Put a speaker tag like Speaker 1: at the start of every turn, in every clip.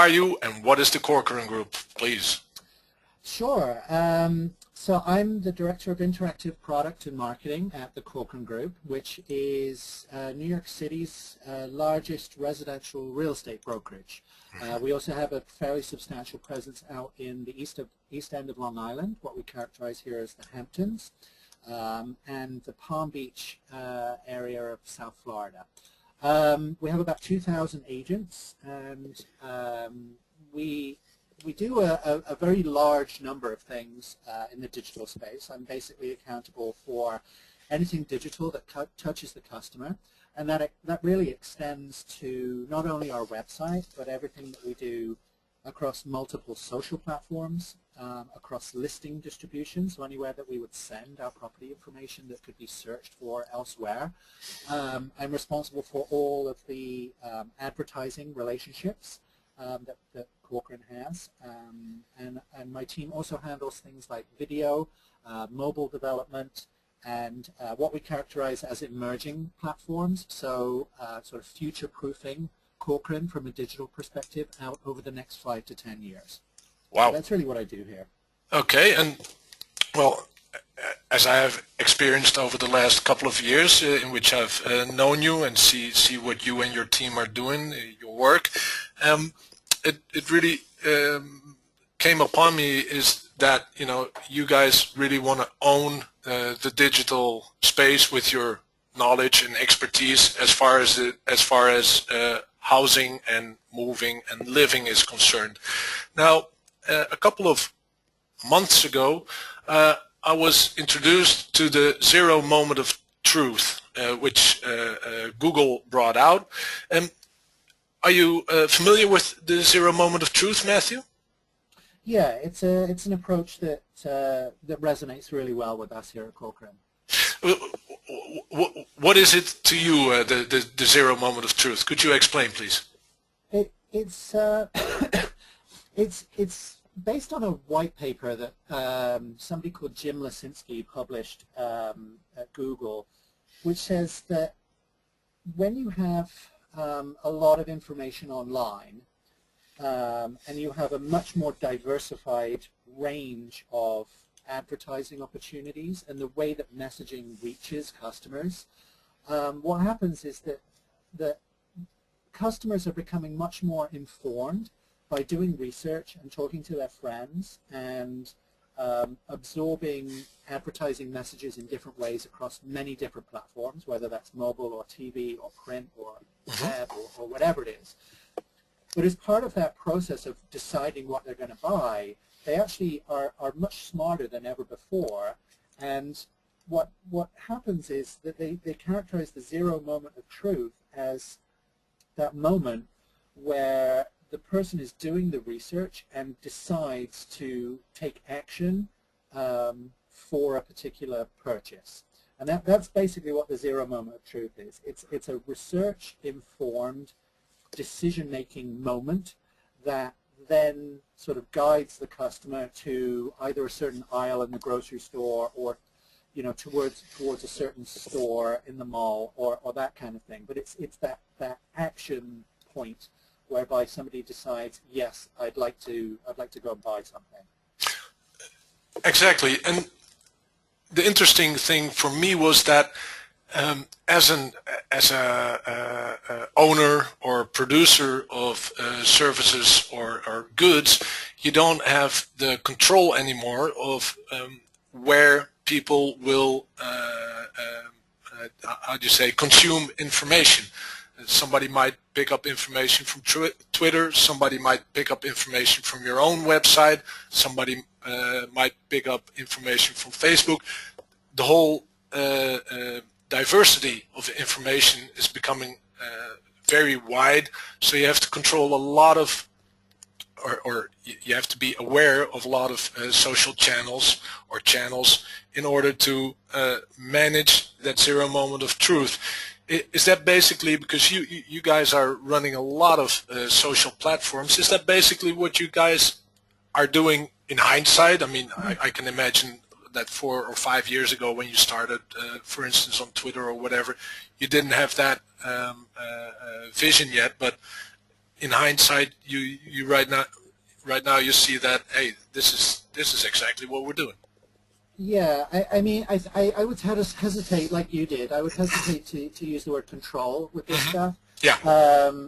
Speaker 1: are you and what is the Corcoran Group, please?
Speaker 2: Sure. So I'm the Director of Interactive Product and Marketing at the Corcoran Group, which is New York City's largest residential real estate brokerage. We also have a fairly substantial presence out in the east end of Long Island, what we characterize here as the Hamptons, and the Palm Beach area of South Florida. We have about 2,000 agents, and we do a very large number of things in the digital space. I'm basically accountable for anything digital that touches the customer, and that really extends to not only our website, but everything that we do across multiple social platforms, across listing distribution, so anywhere that we would send our property information that could be searched for elsewhere. I'm responsible for all of the advertising relationships that Corcoran has, and my team also handles things like video, mobile development, and what we characterize as emerging platforms, so sort of future-proofing Corcoran from a digital perspective out over the next 5 to 10 years.
Speaker 1: Wow.
Speaker 2: So that's really what I do here.
Speaker 1: Okay, and well, as I have experienced over the last couple of years in which I've known you and see what you and your team are doing, your work, it really came upon me is that you guys really want to own the digital space with your knowledge and expertise as far as housing and moving and living is concerned. Now, a couple of months ago, I was introduced to the zero moment of truth, which Google brought out. Are you familiar with the zero moment of truth, Matthew?
Speaker 2: Yeah, it's an approach that resonates really well with us here at Corcoran.
Speaker 1: What is it to you, the zero moment of truth? Could you explain, please?
Speaker 2: It's based on a white paper that somebody called Jim Lesinski published at Google, which says that when you have a lot of information online, and you have a much more diversified range of advertising opportunities and the way that messaging reaches customers, what happens is that customers are becoming much more informed by doing research and talking to their friends and absorbing advertising messages in different ways across many different platforms, whether that's mobile or TV or print or web or whatever it is. But as part of that process of deciding what they're going to buy, they actually are much smarter than ever before. And what happens is that they characterize the zero moment of truth as that moment where the person is doing the research and decides to take action for a particular purchase. And that's basically what the zero moment of truth is. It's a research-informed decision-making moment that then sort of guides the customer to either a certain aisle in the grocery store or towards a certain store in the mall or that kind of thing. But it's that action point whereby somebody decides, yes, I'd like to go and buy something.
Speaker 1: Exactly, and the interesting thing for me was that as a owner or producer of services or goods, you don't have the control anymore of where people will, how do you say, consume information. Somebody might pick up information from Twitter, somebody might pick up information from your own website, somebody might pick up information from Facebook. The whole diversity of information is becoming very wide, so you have to control a lot of, or you have to be aware of a lot of social channels or channels in order to manage that zero moment of truth. Is that basically, because you guys are running a lot of social platforms, is that basically what you guys are doing in hindsight? I mean, I can imagine that 4 or 5 years ago when you started, for instance, on Twitter or whatever, you didn't have that vision yet. But in hindsight, you right now you see that, hey, this is exactly what we're doing.
Speaker 2: Yeah, I mean, I would hesitate like you did. I would hesitate to use the word control with this stuff.
Speaker 1: Yeah.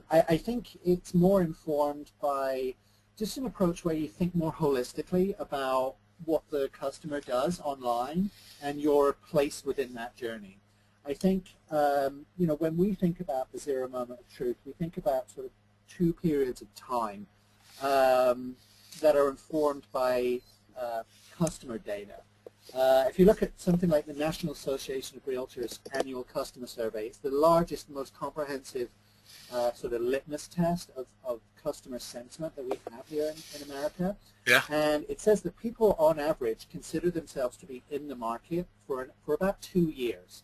Speaker 2: I think it's more informed by just an approach where you think more holistically about what the customer does online and your place within that journey. I think, when we think about the zero moment of truth, we think about sort of two periods of time that are informed by customer data. If you look at something like the National Association of Realtors annual customer survey, it's the largest, most comprehensive sort of litmus test of customer sentiment that we have here in America.
Speaker 1: Yeah.
Speaker 2: And it says that people on average consider themselves to be in the market for about 2 years.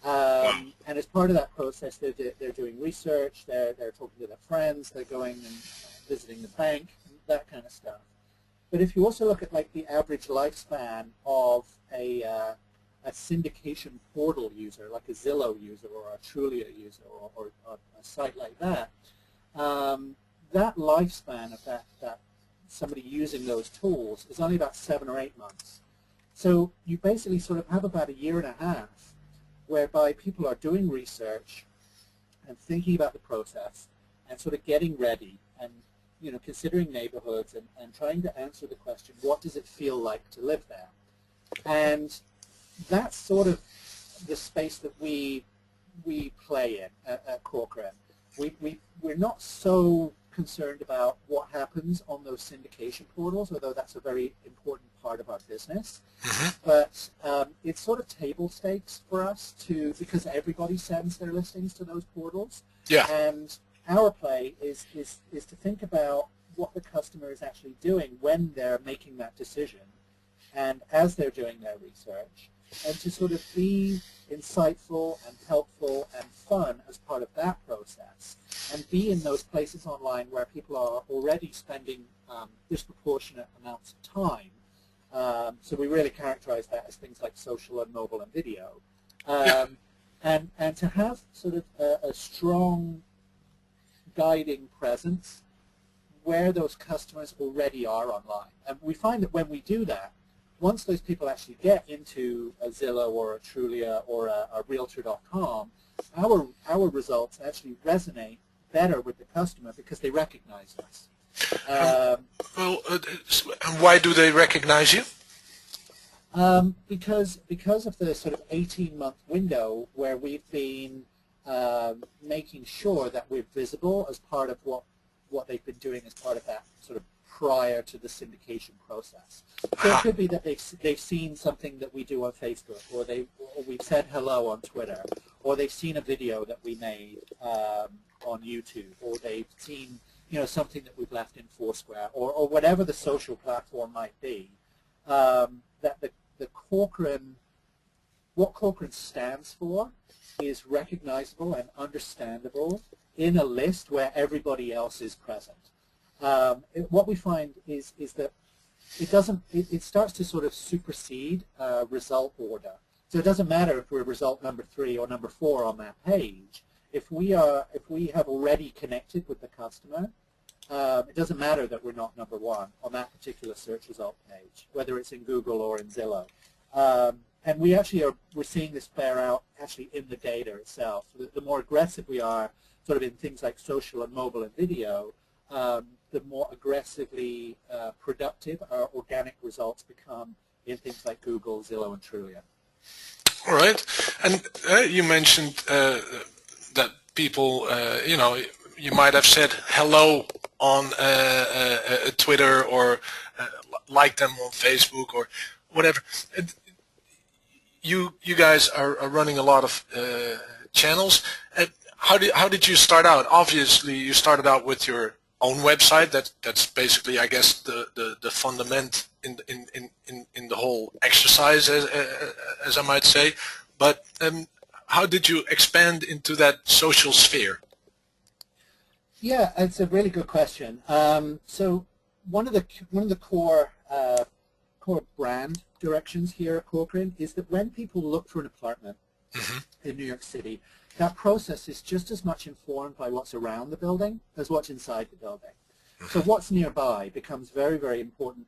Speaker 2: And as part of that process, they're doing research, they're talking to their friends, they're going and visiting the bank, that kind of stuff. But if you also look at like the average lifespan of a syndication portal user, like a Zillow user or a Trulia user or a site like that, that lifespan of that somebody using those tools is only about 7 or 8 months. So you basically sort of have about 1.5 years whereby people are doing research and thinking about the process and sort of getting ready and considering neighborhoods and trying to answer the question, what does it feel like to live there? And that's sort of the space that we play in at Corcoran. We're not so concerned about what happens on those syndication portals, although that's a very important part of our business. But it's sort of table stakes for us because everybody sends their listings to those portals.
Speaker 1: Yeah.
Speaker 2: And our play is to think about what the customer is actually doing when they're making that decision and as they're doing their research, and to sort of be insightful and helpful and fun as part of that process, and be in those places online where people are already spending disproportionate amounts of time. So we really characterize that as things like social and mobile and video. And to have sort of a strong guiding presence where those customers already are online. And we find that when we do that, once those people actually get into a Zillow or a Trulia or a Realtor.com, our results actually resonate better with the customer because they recognize us.
Speaker 1: And why do they recognize you?
Speaker 2: Because of the sort of 18-month window where we've been making sure that we're visible as part of what they've been doing as part of that sort of prior to the syndication process. So it could be that they've seen something that we do on Facebook, or we've said hello on Twitter, or they've seen a video that we made on YouTube, or they've seen something that we've left in Foursquare, or whatever the social platform might be. That the Corcoran, what Corcoran stands for, is recognizable and understandable in a list where everybody else is present. What we find is that it starts to sort of supersede result order. So it doesn't matter if we're result number 3 or number 4 on that page. If we have already connected with the customer, it doesn't matter that we're not number 1 on that particular search result page, whether it's in Google or in Zillow. And we're seeing this bear out actually in the data itself. So the more aggressive we are sort of in things like social and mobile and video, the more aggressively productive our organic results become in things like Google, Zillow, and Trulia.
Speaker 1: All right. And you mentioned that people, you might have said hello on Twitter or like them on Facebook or whatever. You guys are running a lot of channels. How did you start out? Obviously, you started out with your own website. That's basically, I guess, the fundament in the whole exercise, as I might say. But how did you expand into that social sphere?
Speaker 2: Yeah, it's a really good question. So one of the core brand directions here at Corcoran is that when people look for an apartment in New York City, that process is just as much informed by what's around the building as what's inside the building. So what's nearby becomes very, very important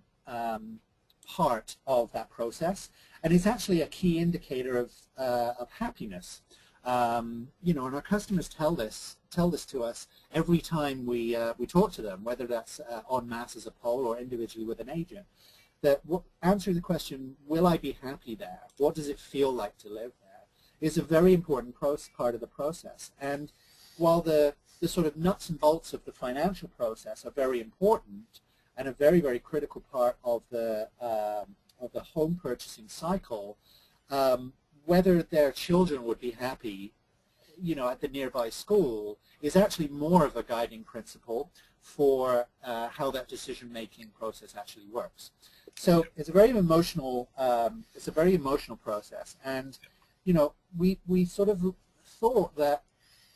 Speaker 2: part of that process, and it's actually a key indicator of happiness. You know, and our customers tell this to us every time we talk to them, whether that's en masse as a poll or individually with an agent. That answering the question, will I be happy there? What does it feel like to live there? Is a very important part of the process. And while the sort of nuts and bolts of the financial process are very important and a very, very critical part of the home purchasing cycle, whether their children would be happy, you know, at the nearby school is actually more of a guiding principle for how that decision-making process actually works. So it's a very emotional process, and you know, we sort of thought that,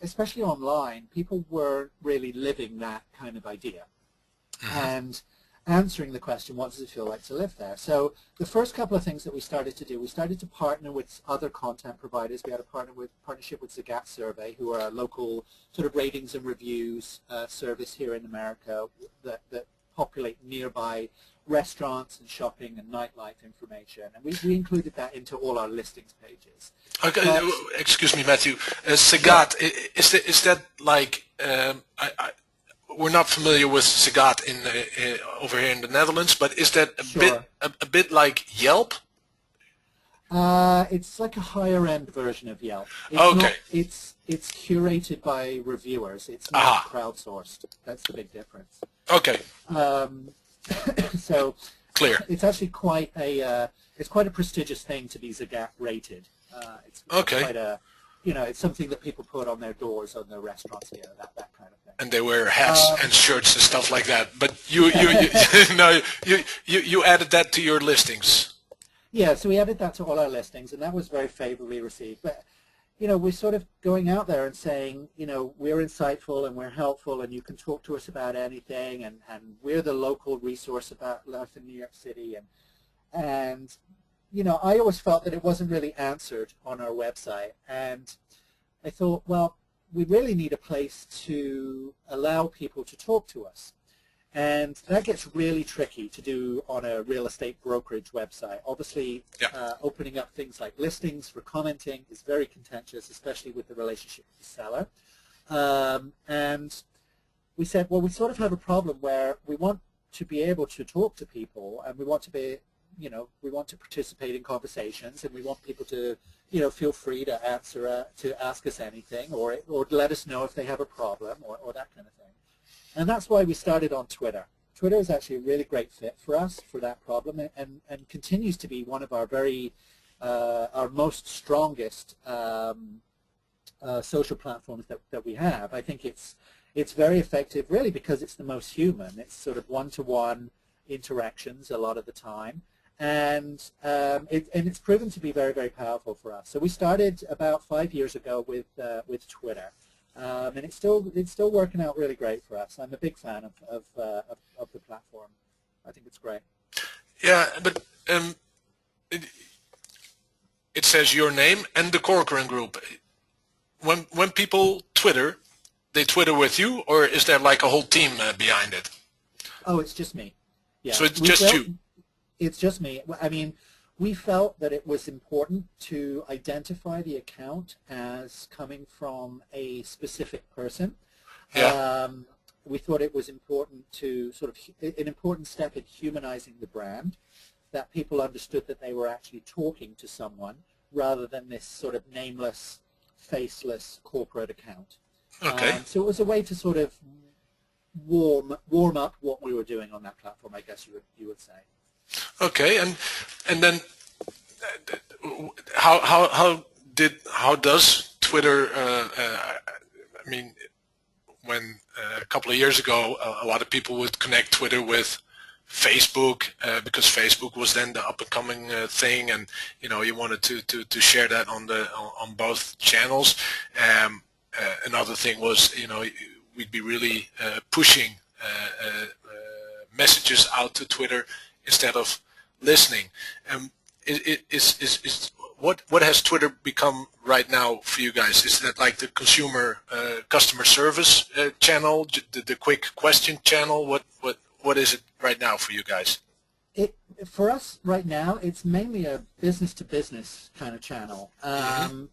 Speaker 2: especially online, people were really living that kind of idea and answering the question, what does it feel like to live there? So the first couple of things that we started to do, we started to partner with other content providers. We had a partnership with Zagat Survey, who are a local sort of ratings and reviews service here in America that populate nearby restaurants and shopping and nightlife information. And we included that into all our listings pages.
Speaker 1: Okay, excuse me, Matthew. Zagat, is that like, we're not familiar with Zagat over here in the Netherlands, but is that a bit like Yelp?
Speaker 2: It's like a higher end version of Yelp. It's it's curated by reviewers. It's not crowdsourced. That's the big difference.
Speaker 1: Okay.
Speaker 2: So
Speaker 1: clear.
Speaker 2: It's actually quite a prestigious thing to be Zagat rated. It's quite a, you know, it's something that people put on their doors on their restaurants here, that kind of thing.
Speaker 1: And they wear hats and shirts and stuff like that. But you added that to your listings.
Speaker 2: Yeah, so we added that to all our listings, and that was very favorably received. But you know, we're sort of going out there and saying, you know, we're insightful and we're helpful, and you can talk to us about anything, and we're the local resource about life in New York City, and you know, I always felt that it wasn't really answered on our website, and I thought, well, we really need a place to allow people to talk to us. And that gets really tricky to do on a real estate brokerage website. Obviously, opening up things like listings for commenting is very contentious, especially with the relationship with the seller. And we said, well, we sort of have a problem where we want to be able to talk to people, and we want to be, you know, we want to participate in conversations, and we want people to, you know, feel free to ask us anything, or let us know if they have a problem, or that kind of thing. And that's why we started on Twitter. Twitter is actually a really great fit for us for that problem, and continues to be one of our our most strongest social platforms that we have. I think it's very effective, really, because it's the most human. It's sort of one-to-one interactions a lot of the time, and it's proven to be very, very powerful for us. So we started about 5 years ago with Twitter. And it's still working out really great for us. I'm a big fan of the platform. I think it's great.
Speaker 1: Yeah, but it says your name and the Corcoran Group. When people Twitter, they Twitter with you, or is there like a whole team behind it?
Speaker 2: Oh, it's just me. Yeah.
Speaker 1: So it's just you.
Speaker 2: It's just me. I mean, we felt that it was important to identify the account as coming from a specific person.
Speaker 1: Yeah.
Speaker 2: We thought it was important to an important step in humanizing the brand, that people understood that they were actually talking to someone rather than this sort of nameless, faceless corporate account.
Speaker 1: Okay.
Speaker 2: So it was a way to sort of warm up what we were doing on that platform, I guess you would say.
Speaker 1: Okay, and then how does Twitter? I mean, when a couple of years ago, a lot of people would connect Twitter with Facebook because Facebook was then the up and coming thing, and you know, you wanted to share that on both channels. Another thing was, you know, we'd be really pushing messages out to Twitter instead of listening. what has Twitter become right now for you guys? Is that like the consumer customer service channel, the quick question channel? What is it right now for you guys?
Speaker 2: For us right now, it's mainly a business-to-business kind of channel, and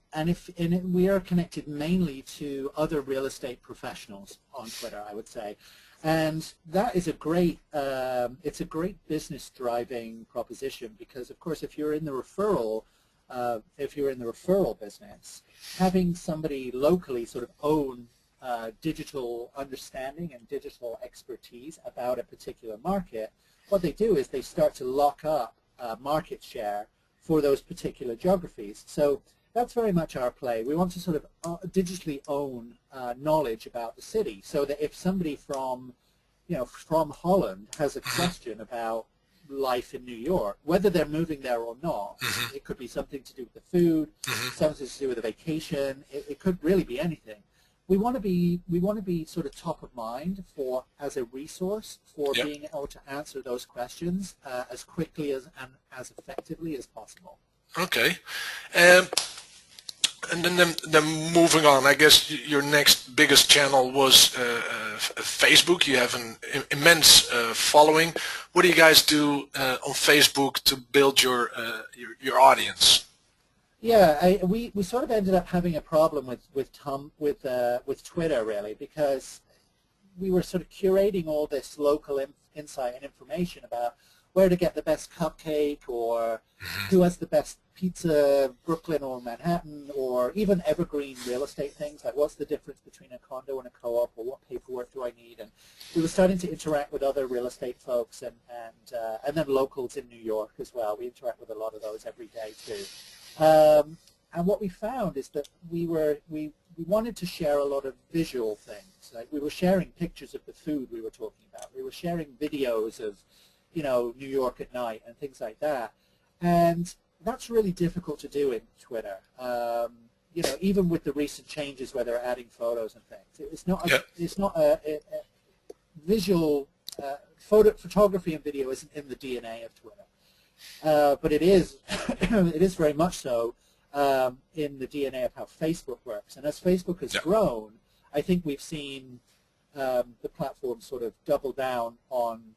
Speaker 2: we are connected mainly to other real estate professionals on Twitter, I would say, and that is a great it's a great business-driving proposition because, of course, if you're in the referral business, having somebody locally sort of own digital understanding and digital expertise about a particular market, what they do is they start to lock up market share for those particular geographies. So that's very much our play. We want to sort of digitally own knowledge about the city, so that if somebody from Holland has a question about life in New York, whether they're moving there or not, it could be something to do with the food, something to do with a vacation. It could really be anything. We want to be sort of top of mind as a resource for being able to answer those questions as quickly and as effectively as possible.
Speaker 1: Okay, and then moving on, I guess your next biggest channel was Facebook. You have an immense following. What do you guys do on Facebook to build your audience?
Speaker 2: Yeah, we sort of ended up having a problem with Twitter, really, because we were sort of curating all this local insight and information about where to get the best cupcake, or who has the best pizza, Brooklyn or Manhattan, or even evergreen real estate things, like what's the difference between a condo and a co-op, or what paperwork do I need. And we were starting to interact with other real estate folks and then locals in New York as well. We interact with a lot of those every day too. And what we found is that we wanted to share a lot of visual things. Like we were sharing pictures of the food we were talking about. We were sharing videos of, New York at night and things like that. And that's really difficult to do in Twitter. Even with the recent changes where they're adding photos and things, it's not a visual photography and video isn't in the DNA of Twitter. But it is it is very much so in the DNA of how Facebook works. And as Facebook has grown, I think we've seen the platform sort of double down on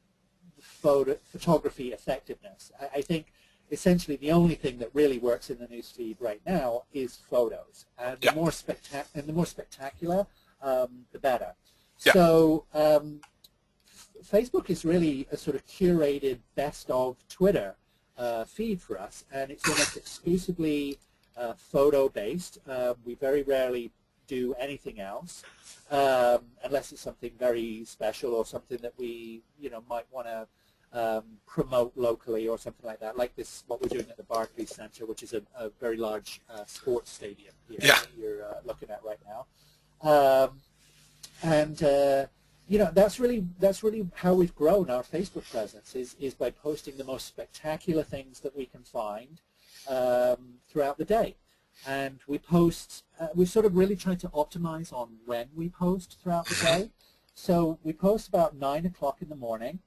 Speaker 2: photography effectiveness. I think essentially the only thing that really works in the newsfeed right now is photos, and the more spectacular, the better. So Facebook is really a sort of curated best of Twitter feed for us, and it's almost exclusively photo-based. We very rarely do anything else, unless it's something very special or something that we might want to promote locally or something like that, like what we're doing at the Barclays Center, which is a very large sports stadium here that you're looking at right now. That's really how we've grown our Facebook presence, is by posting the most spectacular things that we can find throughout the day. And we post, we've sort of really tried to optimize on when we post throughout the day. So we post about 9 o'clock in the morning.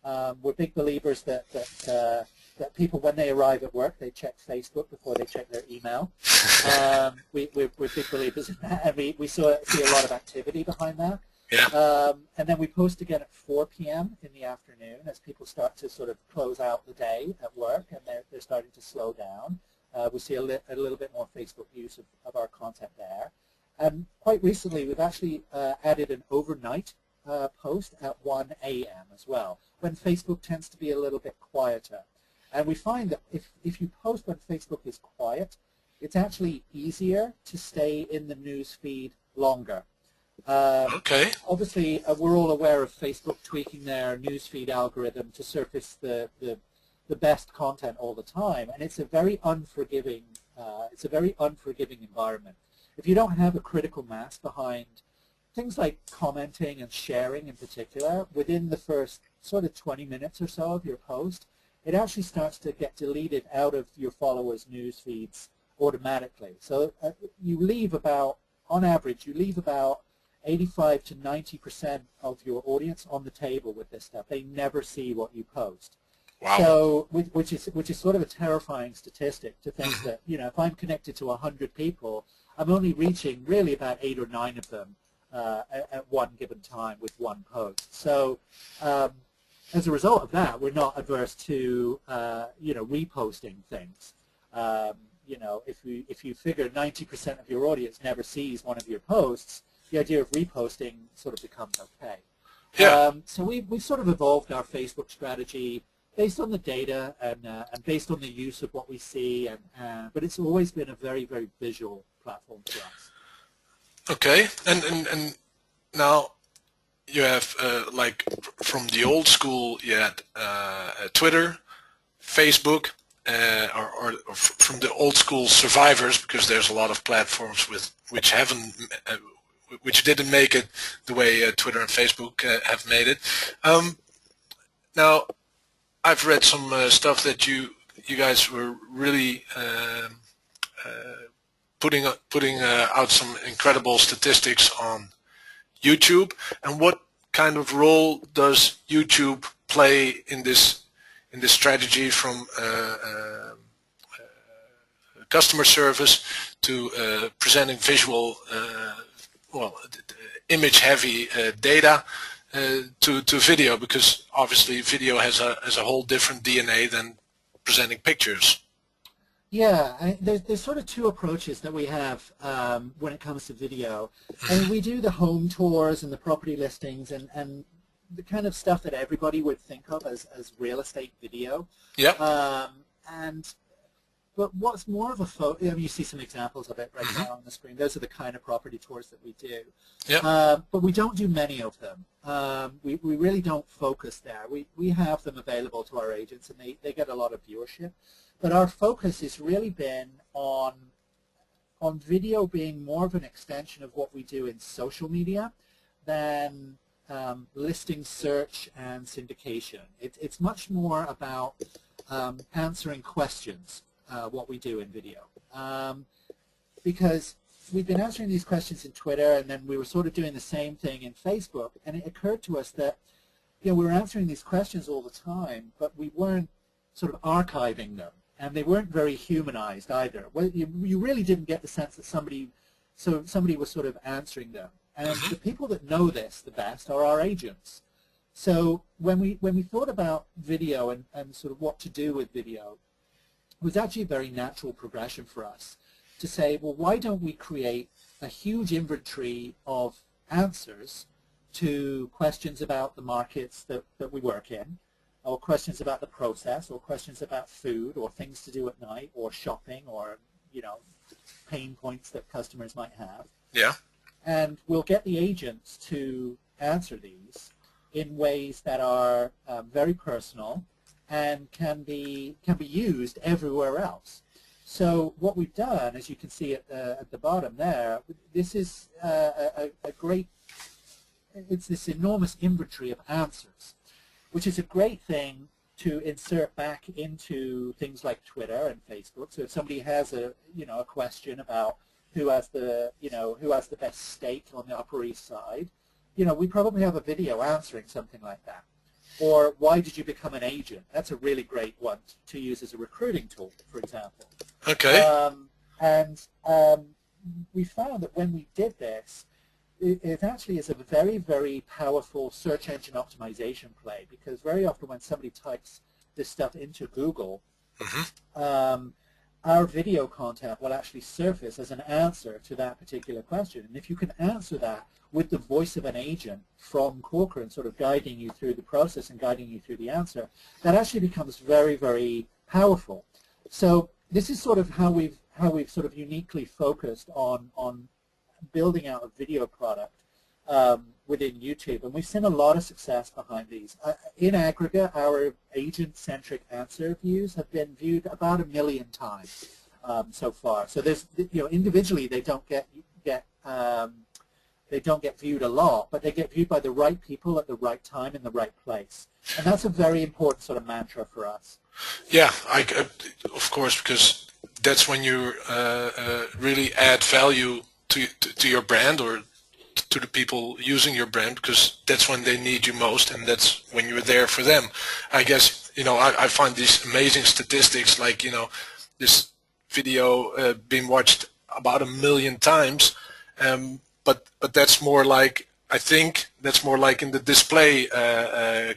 Speaker 2: We're big believers that people, when they arrive at work, they check Facebook before they check their email. We're big believers in that, and we see a lot of activity behind that. And then we post again at 4 p.m. in the afternoon as people start to sort of close out the day at work, and they're starting to slow down. We see a little bit more Facebook use of our content there. And quite recently, we've actually added an overnight post at 1 a.m. as well, when Facebook tends to be a little bit quieter. And we find that if you post when Facebook is quiet, it's actually easier to stay in the news feed longer. Obviously, we're all aware of Facebook tweaking their newsfeed algorithm to surface the best content all the time, and it's a very unforgiving environment. If you don't have a critical mass behind things like commenting and sharing in particular, within the first sort of 20 minutes or so of your post, it actually starts to get deleted out of your followers' news feeds automatically. So you leave about, on average, 85 to 90% of your audience on the table with this stuff. They never see what you post.
Speaker 1: Wow.
Speaker 2: So, which is sort of a terrifying statistic to think that, you know, if I'm connected to 100 people, I'm only reaching really about 8 or 9 of them at one given time with one post. So, as a result of that, we're not averse to, you know, reposting things. You know, if you figure 90% of your audience never sees one of your posts, the idea of reposting sort of becomes okay.
Speaker 1: Yeah.
Speaker 2: So we've sort of evolved our Facebook strategy based on the data and based on the use of what we see, but it's always been a very, very visual platform for us.
Speaker 1: Okay, and now you have like from the old school, you had Twitter, Facebook, or from the old school survivors, because there's a lot of platforms which haven't. Which didn't make it the way Twitter and Facebook have made it. Now, I've read some stuff that you guys were really putting out some incredible statistics on YouTube. And what kind of role does YouTube play in this strategy from customer service to presenting visual? Well, image-heavy data to video, because obviously video has a whole different DNA than presenting pictures.
Speaker 2: Yeah, there's sort of two approaches that we have when it comes to video. I mean, we do the home tours and the property listings and the kind of stuff that everybody would think of as real estate video.
Speaker 1: Yeah.
Speaker 2: But what's more of a I mean, you see some examples of it right now on the screen. Those are the kind of property tours that we do.
Speaker 1: Yeah.
Speaker 2: But we don't do many of them. We really don't focus there. We have them available to our agents, and they get a lot of viewership. But our focus has really been on video being more of an extension of what we do in social media than listing search and syndication. It's much more about answering questions. What we do in video, because we've been answering these questions in Twitter, and then we were sort of doing the same thing in Facebook, and it occurred to us that, you know, we were answering these questions all the time, but we weren't sort of archiving them, and they weren't very humanized either. Well, you really didn't get the sense that somebody was sort of answering them, and the people that know this the best are our agents. So when we thought about video and sort of what to do with video, it was actually a very natural progression for us to say, well, why don't we create a huge inventory of answers to questions about the markets that we work in, or questions about the process, or questions about food, or things to do at night, or shopping, or, you know, pain points that customers might have.
Speaker 1: Yeah.
Speaker 2: And we'll get the agents to answer these in ways that are very personal and can be used everywhere else. So what we've done, as you can see at the bottom there, this is a great, it's this enormous inventory of answers, which is a great thing to insert back into things like Twitter and Facebook. So if somebody has a question about who has the best steak on the Upper East Side, we probably have a video answering something like that. Or why did you become an agent? That's a really great one to use as a recruiting tool, for example.
Speaker 1: Okay.
Speaker 2: We found that when we did this, it actually is a very, very powerful search engine optimization play, because very often when somebody types this stuff into Google, our video content will actually surface as an answer to that particular question. And if you can answer that with the voice of an agent from Corcoran, sort of guiding you through the process and guiding you through the answer, that actually becomes very, very powerful. So this is sort of how we've sort of uniquely focused on building out a video product within YouTube, and we've seen a lot of success behind these. In aggregate, our agent-centric answer views have been viewed about 1 million times so far. So there's, individually they don't get viewed a lot, but they get viewed by the right people at the right time in the right place, and that's a very important sort of mantra for us.
Speaker 1: Yeah, of course, because that's when you really add value to your brand, or to the people using your brand, because that's when they need you most, and that's when you're there for them. I guess I find these amazing statistics, like, this video being watched about 1 million times, but that's more like, I think that's more like in the display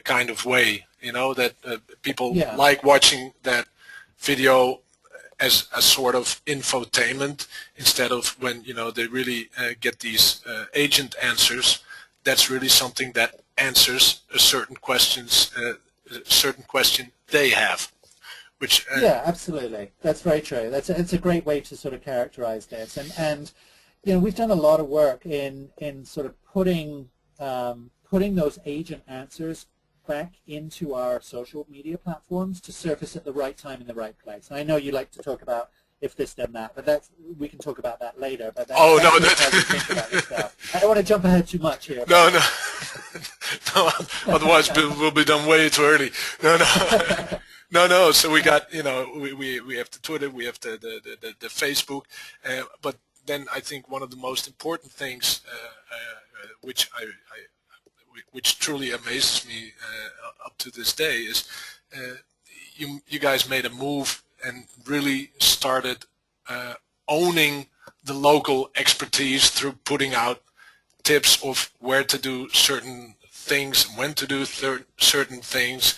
Speaker 1: kind of way, that people like watching that video as a sort of infotainment, instead of when they really get these agent answers. That's really something that answers a certain question they have. Which
Speaker 2: yeah, absolutely, that's very true. It's a great way to sort of characterize this, and we've done a lot of work in sort of putting those agent answers back into our social media platforms to surface at the right time in the right place. And I know you like to talk about if this then that, but we can talk about that later. But how we think about this stuff. I don't want to jump ahead too much here.
Speaker 1: No, otherwise we'll be done way too early. No. So we got we have the Twitter, we have the Facebook, but then I think one of the most important things, which truly amazes me up to this day, is you guys made a move and really started owning the local expertise through putting out tips of where to do certain things, when to do certain things,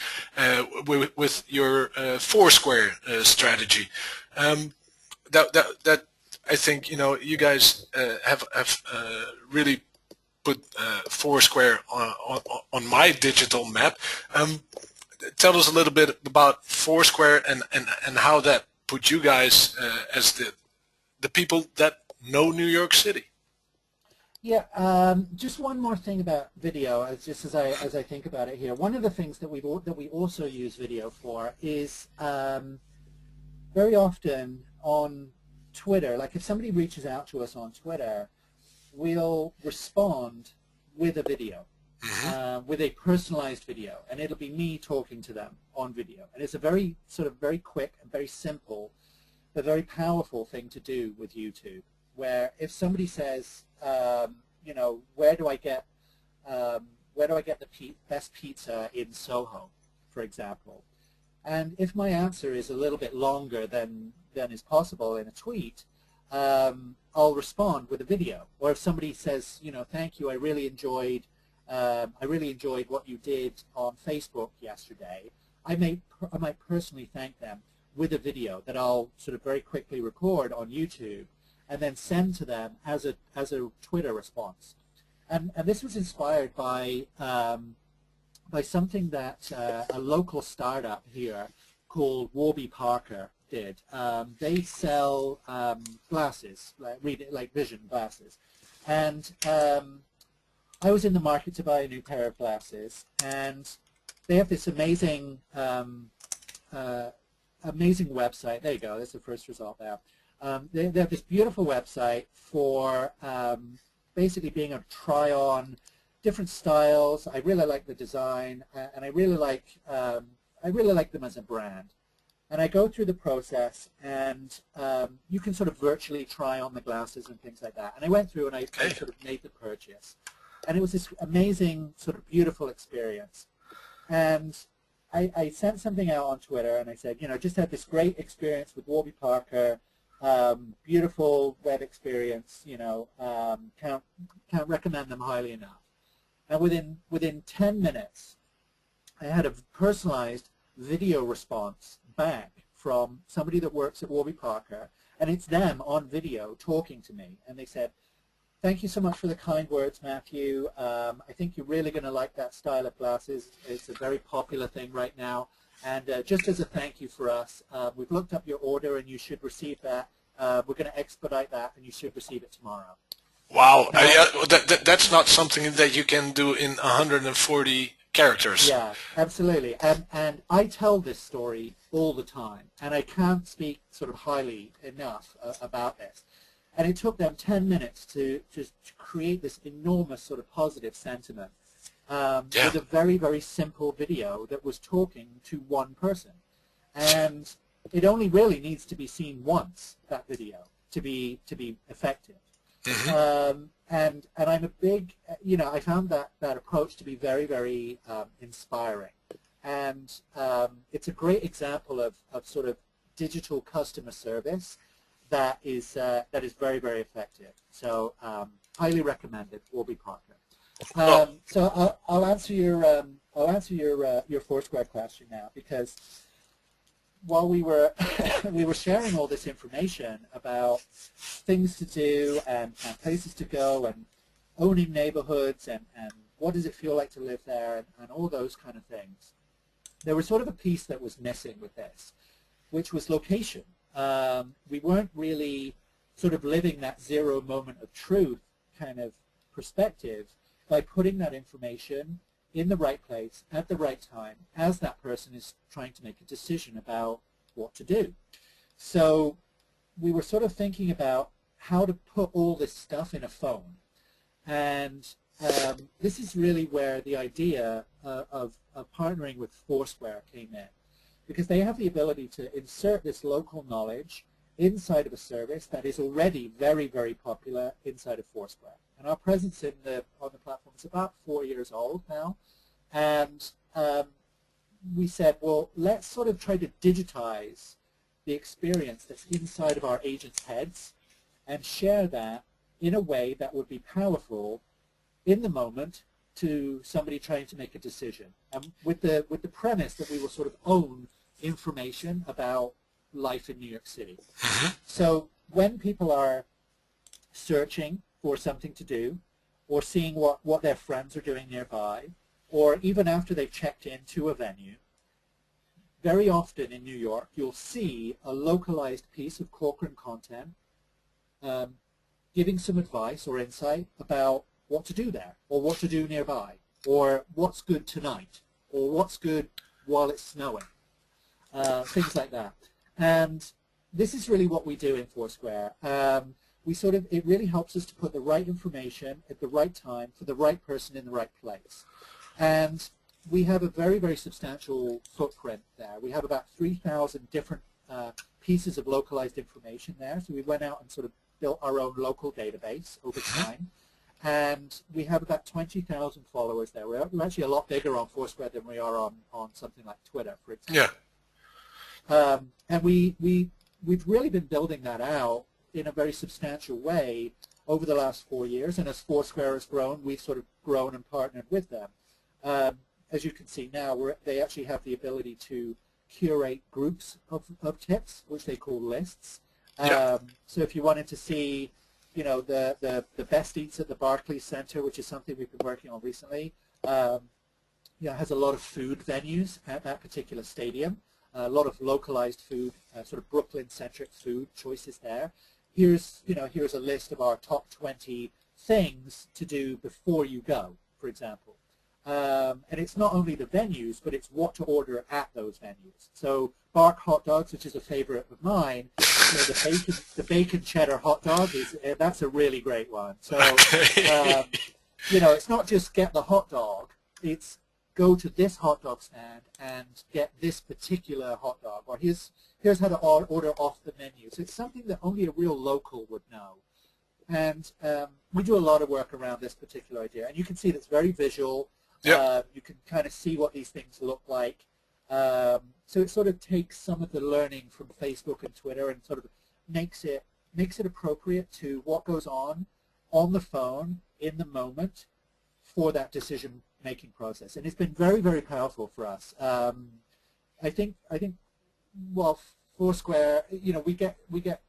Speaker 1: with your Foursquare strategy. That I think you guys have really put Foursquare on my digital map. Tell us a little bit about Foursquare and how that put you guys as the people that know New York City.
Speaker 2: Yeah, just one more thing about video, just as I think about it here. One of the things that we also use video for is very often on Twitter. Like if somebody reaches out to us on Twitter, we'll respond with a video, with a personalized video, and it'll be me talking to them on video. And it's a very very quick and very simple, but very powerful thing to do with YouTube. Where if somebody says, where do I get the best pizza in Soho, for example, and if my answer is a little bit longer than is possible in a tweet, I'll respond with a video. Or if somebody says, thank you, I really enjoyed what you did on Facebook yesterday, I might personally thank them with a video that I'll sort of very quickly record on YouTube and then send to them as a Twitter response. And this was inspired by something that a local startup here called Warby Parker did. They sell glasses, like vision glasses. And I was in the market to buy a new pair of glasses, and they have this amazing website. There you go, that's the first result there. They have this beautiful website for basically being able to try on different styles. I really like the design, and I really like them as a brand. And I go through the process, and you can sort of virtually try on the glasses and things like that. And I went through and I sort of made the purchase, and it was this amazing sort of beautiful experience. And I sent something out on Twitter, and I said, just had this great experience with Warby Parker. Beautiful web experience, can't recommend them highly enough. And within 10 minutes, I had a personalized video response back from somebody that works at Warby Parker, and it's them on video talking to me, and they said, thank you so much for the kind words, Matthew. I think you're really going to like that style of glasses. It's a very popular thing right now. And just as a thank you for us, we've looked up your order and you should receive that. We're going to expedite that and you should receive it tomorrow.
Speaker 1: Wow. That's not something that you can do in 140 characters.
Speaker 2: Yeah, absolutely. And I tell this story all the time, and I can't speak sort of highly enough about this. And it took them 10 minutes to create this enormous sort of positive sentiment. With a very, very simple video that was talking to one person. And it only really needs to be seen once, that video, to be effective. Mm-hmm. And I'm a big, I found that approach to be very, very inspiring. and it's a great example of sort of digital customer service that is very, very effective. So highly recommended, Warby Parker. So I'll answer your Foursquare question now, because while we were sharing all this information about things to do and places to go and owning neighborhoods and what does it feel like to live there and all those kind of things, there was sort of a piece that was missing with this, which was location. We weren't really sort of living that zero moment of truth kind of perspective by putting that information in the right place at the right time as that person is trying to make a decision about what to do. So we were sort of thinking about how to put all this stuff in a phone. And this is really where the idea of partnering with Foursquare came in, because they have the ability to insert this local knowledge inside of a service that is already very, very popular inside of Foursquare. And our presence on the platform is about 4 years old now. And we said, well, let's sort of try to digitize the experience that's inside of our agents' heads and share that in a way that would be powerful in the moment to somebody trying to make a decision. And with the premise that we will sort of own information about life in New York City. So when people are searching for something to do, or seeing what their friends are doing nearby, or even after they've checked into a venue, very often in New York you'll see a localized piece of Corcoran content giving some advice or insight about what to do there, or what to do nearby, or what's good tonight, or what's good while it's snowing, things like that. And this is really what we do in Foursquare. It really helps us to put the right information at the right time for the right person in the right place. And we have a very, very substantial footprint there. We have about 3,000 different pieces of localized information there. So we went out and sort of built our own local database over time. And we have about 20,000 followers there. We're actually a lot bigger on Foursquare than we are on something like Twitter, for example. Yeah. And we've really been building that out in a very substantial way over the last 4 years. And as Foursquare has grown, we've sort of grown and partnered with them. As you can see now, they actually have the ability to curate groups of tips, which they call lists. So if you wanted to see, the best eats at the Barclays Center, which is something we've been working on recently, has a lot of food venues at that particular stadium, a lot of localized food, sort of Brooklyn-centric food choices there. Here's a list of our top 20 things to do before you go, for example. And it's not only the venues, but it's what to order at those venues. So Bark hot dogs, which is a favorite of mine, the bacon cheddar hot dog that's a really great one. So it's not just get the hot dog; it's go to this hot dog stand and get this particular hot dog, or here's how to order off the menu. So it's something that only a real local would know. And we do a lot of work around this particular idea, and you can see that's very visual. Yep. You can kind of see what these things look like. So it sort of takes some of the learning from Facebook and Twitter and sort of makes it appropriate to what goes on the phone in the moment for that decision-making process. And it's been very, very powerful for us. I think well, Foursquare, we get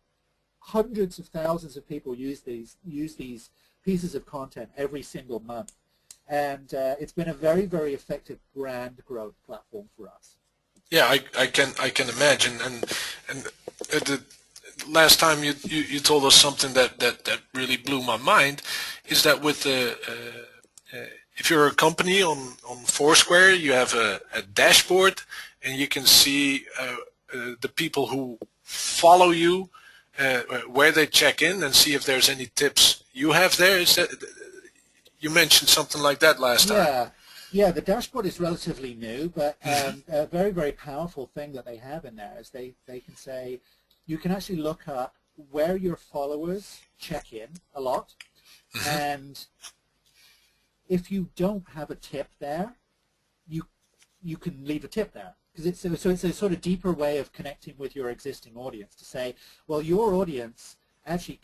Speaker 2: hundreds of thousands of people use these pieces of content every single month. And it's been a very, very effective brand growth platform for us.
Speaker 1: Yeah, I can imagine. And the last time you told us something that really blew my mind is that with the if you're a company on Foursquare, you have a dashboard, and you can see the people who follow you, where they check in, and see if there's any tips you have there. Is that? You mentioned something like that last time.
Speaker 2: Yeah. The dashboard is relatively new, but a very, very powerful thing that they have in there is they can say, you can actually look up where your followers check in a lot, and if you don't have a tip there, you can leave a tip there. Because it's a sort of deeper way of connecting with your existing audience to say, well, your audience actually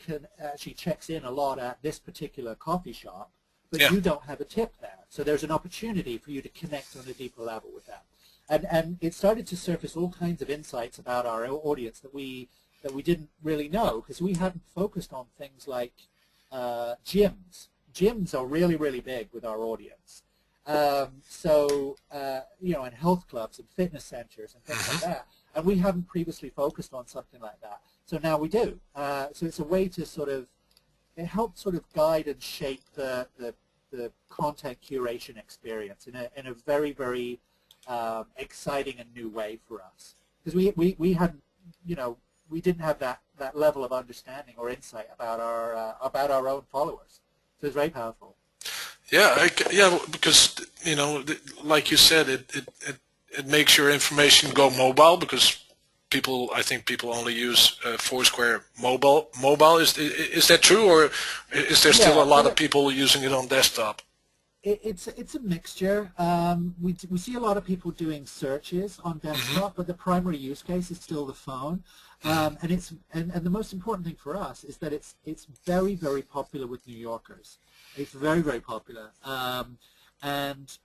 Speaker 2: checks in a lot at this particular coffee shop, but you don't have a tip there. So there's an opportunity for you to connect on a deeper level with them. And it started to surface all kinds of insights about our audience that we didn't really know, because we hadn't focused on things like gyms. Gyms are really, really big with our audience. And health clubs and fitness centers and things like that. And we haven't previously focused on something like that. So now we do. So it's a way to it helps sort of guide and shape the content curation experience in a very, very exciting and new way for us. Because we hadn't, we didn't have that level of understanding or insight about our own followers. So it's very powerful.
Speaker 1: Yeah, because like you said, it makes your information go mobile, because I think people only use Foursquare mobile. Is that true, or is there still a lot of people using it on desktop?
Speaker 2: It's a mixture. We see a lot of people doing searches on desktop, but the primary use case is still the phone. And the most important thing for us is that it's very, very popular with New Yorkers. It's very, very popular. And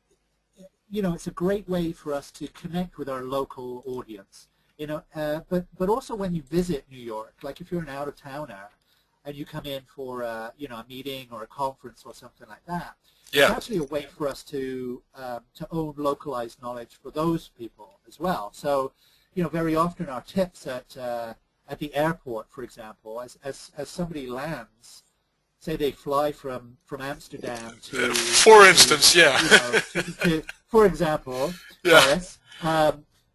Speaker 2: it's a great way for us to connect with our local audience. But also when you visit New York, like if you're an out-of-towner and you come in for a meeting or a conference or something like that, it's actually a way for us to own localized knowledge for those people as well. So, very often our tips at the airport, for example, as somebody lands, say they fly from Amsterdam to
Speaker 1: for instance,
Speaker 2: for example, Paris.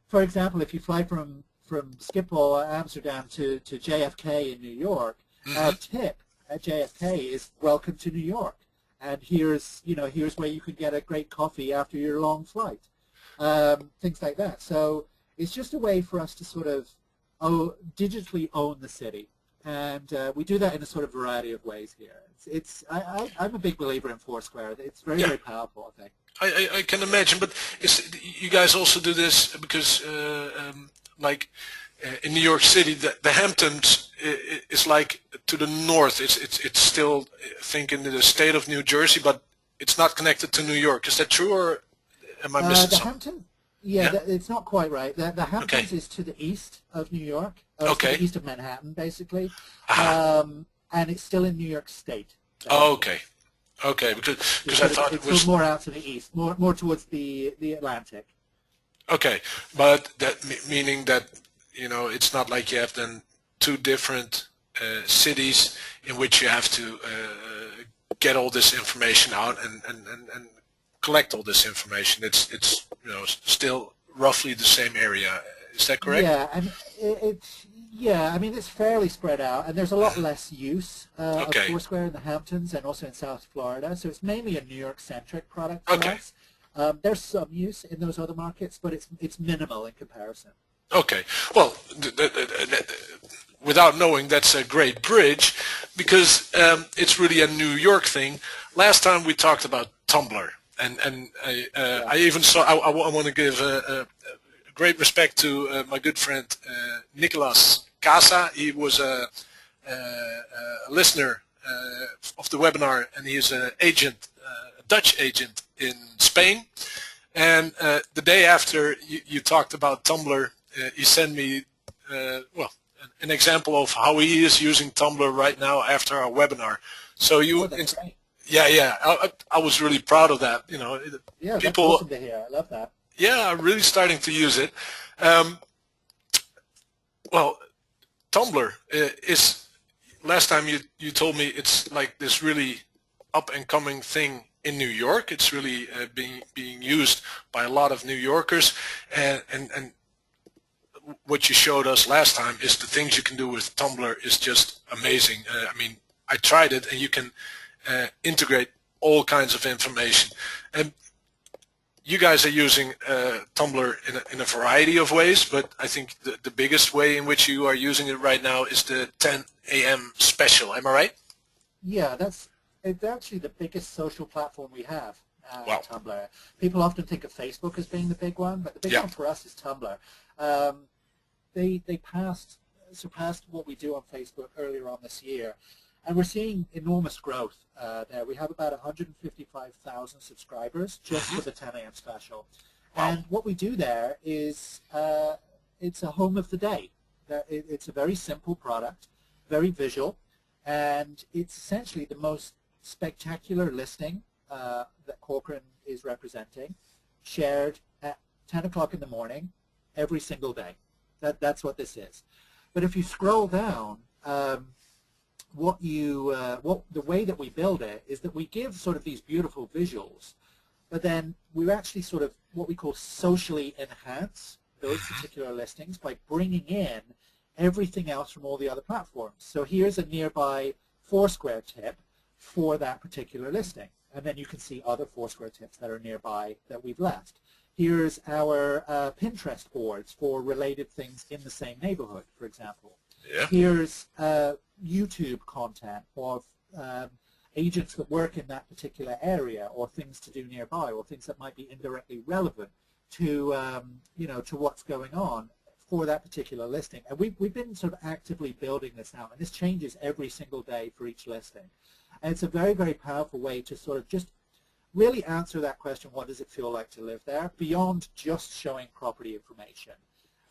Speaker 2: For example, if you fly from Schiphol, Amsterdam to JFK in New York, our tip at JFK is "Welcome to New York," and here's where you can get a great coffee after your long flight, things like that. So it's just a way for us to sort of digitally own the city. And we do that in a sort of variety of ways here. I'm a big believer in Foursquare. It's very, very powerful, I think.
Speaker 1: I can imagine, but you guys also do this because, in New York City, the Hamptons is like to the north. It's still, I think, in the state of New Jersey, but it's not connected to New York. Is that true, or am I missing something?
Speaker 2: Hampton? It's not quite right. The Hamptons is to the east of New York. To the east of Manhattan, basically, and it's still in New York State.
Speaker 1: Okay, because I thought it was
Speaker 2: more out to the east, more towards the Atlantic.
Speaker 1: Okay, but that meaning that it's not like you have then two different cities in which you have to get all this information out and collect all this information. It's still roughly the same area. Is that correct?
Speaker 2: Yeah, and it's fairly spread out, and there's a lot less use of Foursquare in the Hamptons and also in South Florida. So it's mainly a New York-centric product for us. There's some use in those other markets, but it's minimal in comparison.
Speaker 1: Okay. Well, without knowing, that's a great bridge, because it's really a New York thing. Last time we talked about Tumblr, and I even saw. I want to give a great respect to my good friend Nicolas Casa. He was a listener of the webinar, and he is an agent, a Dutch agent in Spain. And the day after you talked about Tumblr, he sent me an example of how he is using Tumblr right now after our webinar. So I was really proud of that.
Speaker 2: Yeah, that's
Speaker 1: people,
Speaker 2: awesome to hear. I love that.
Speaker 1: Yeah, I'm really starting to use it. Tumblr is, last time you told me it's like this really up and coming thing in New York. It's really being used by a lot of New Yorkers, and what you showed us last time is the things you can do with Tumblr is just amazing. I tried it, and you can integrate all kinds of information. And you guys are using Tumblr in a variety of ways, but I think the biggest way in which you are using it right now is the 10 a.m. special. Am I right?
Speaker 2: Yeah, it's actually the biggest social platform we have.
Speaker 1: Wow.
Speaker 2: Tumblr. People often think of Facebook as being the big one, but the big one for us is Tumblr. They surpassed what we do on Facebook earlier on this year, and we're seeing enormous growth there. We have about 155,000 subscribers just for the 10 a.m. special.
Speaker 1: Wow.
Speaker 2: And what we do there is it's a home of the day. It's a very simple product, very visual, and it's essentially the most spectacular listing that Corcoran is representing, shared at 10 o'clock in the morning every single day. That's what this is. But if you scroll down, the way that we build it is that we give sort of these beautiful visuals, but then we actually sort of what we call socially enhance those particular listings by bringing in everything else from all the other platforms. So here's a nearby Foursquare tip for that particular listing, and then you can see other Foursquare tips that are nearby that we've left. Here's our Pinterest boards for related things in the same neighborhood, for example.
Speaker 1: Yeah.
Speaker 2: Here's YouTube content of agents that work in that particular area, or things to do nearby, or things that might be indirectly relevant to to what's going on for that particular listing. And we've been sort of actively building this out, and this changes every single day for each listing. And it's a very, very powerful way to sort of just really answer that question, what does it feel like to live there, beyond just showing property information.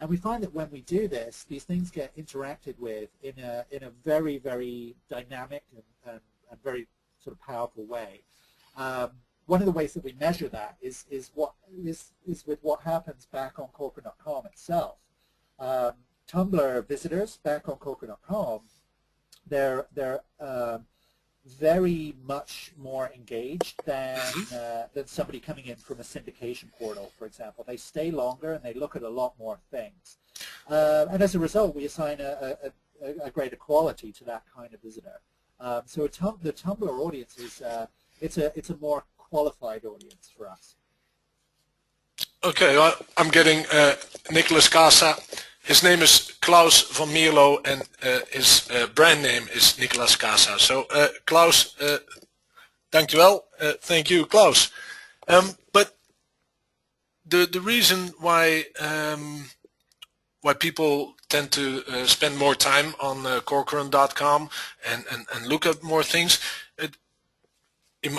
Speaker 2: And we find that when we do this, these things get interacted with in a very, very dynamic and very sort of powerful way. One of the ways that we measure that is with what happens back on Corcoran.com itself. Tumblr visitors back on Corcoran.com, they're very much more engaged than somebody coming in from a syndication portal, for example. They stay longer and they look at a lot more things. And as a result, we assign a greater quality to that kind of visitor. So the Tumblr audience is it's a more qualified audience for us.
Speaker 1: Okay, well, I'm getting Nicholas Casa. His name is Klaus van Mierlo, and his brand name is Nicholas Casa. So, Klaus, dankjewel. Thank you, Klaus. But the reason why people tend to spend more time on Corcoran.com and look at more things, in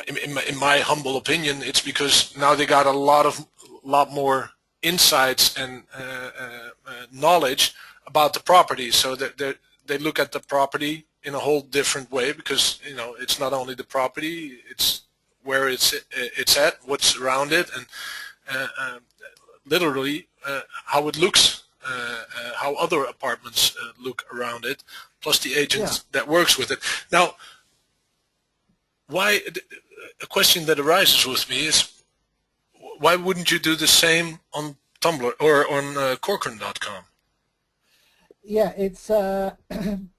Speaker 1: my humble opinion, it's because now they got a lot more insights and knowledge about the property, so that they look at the property in a whole different way, because it's not only the property, it's where it's at, what's around it, and literally how it looks, how other apartments look around it, plus the agent that works with it. Now, a question that arises with me is, why wouldn't you do the same on Tumblr or on Corcoran.com?
Speaker 2: Yeah, it's something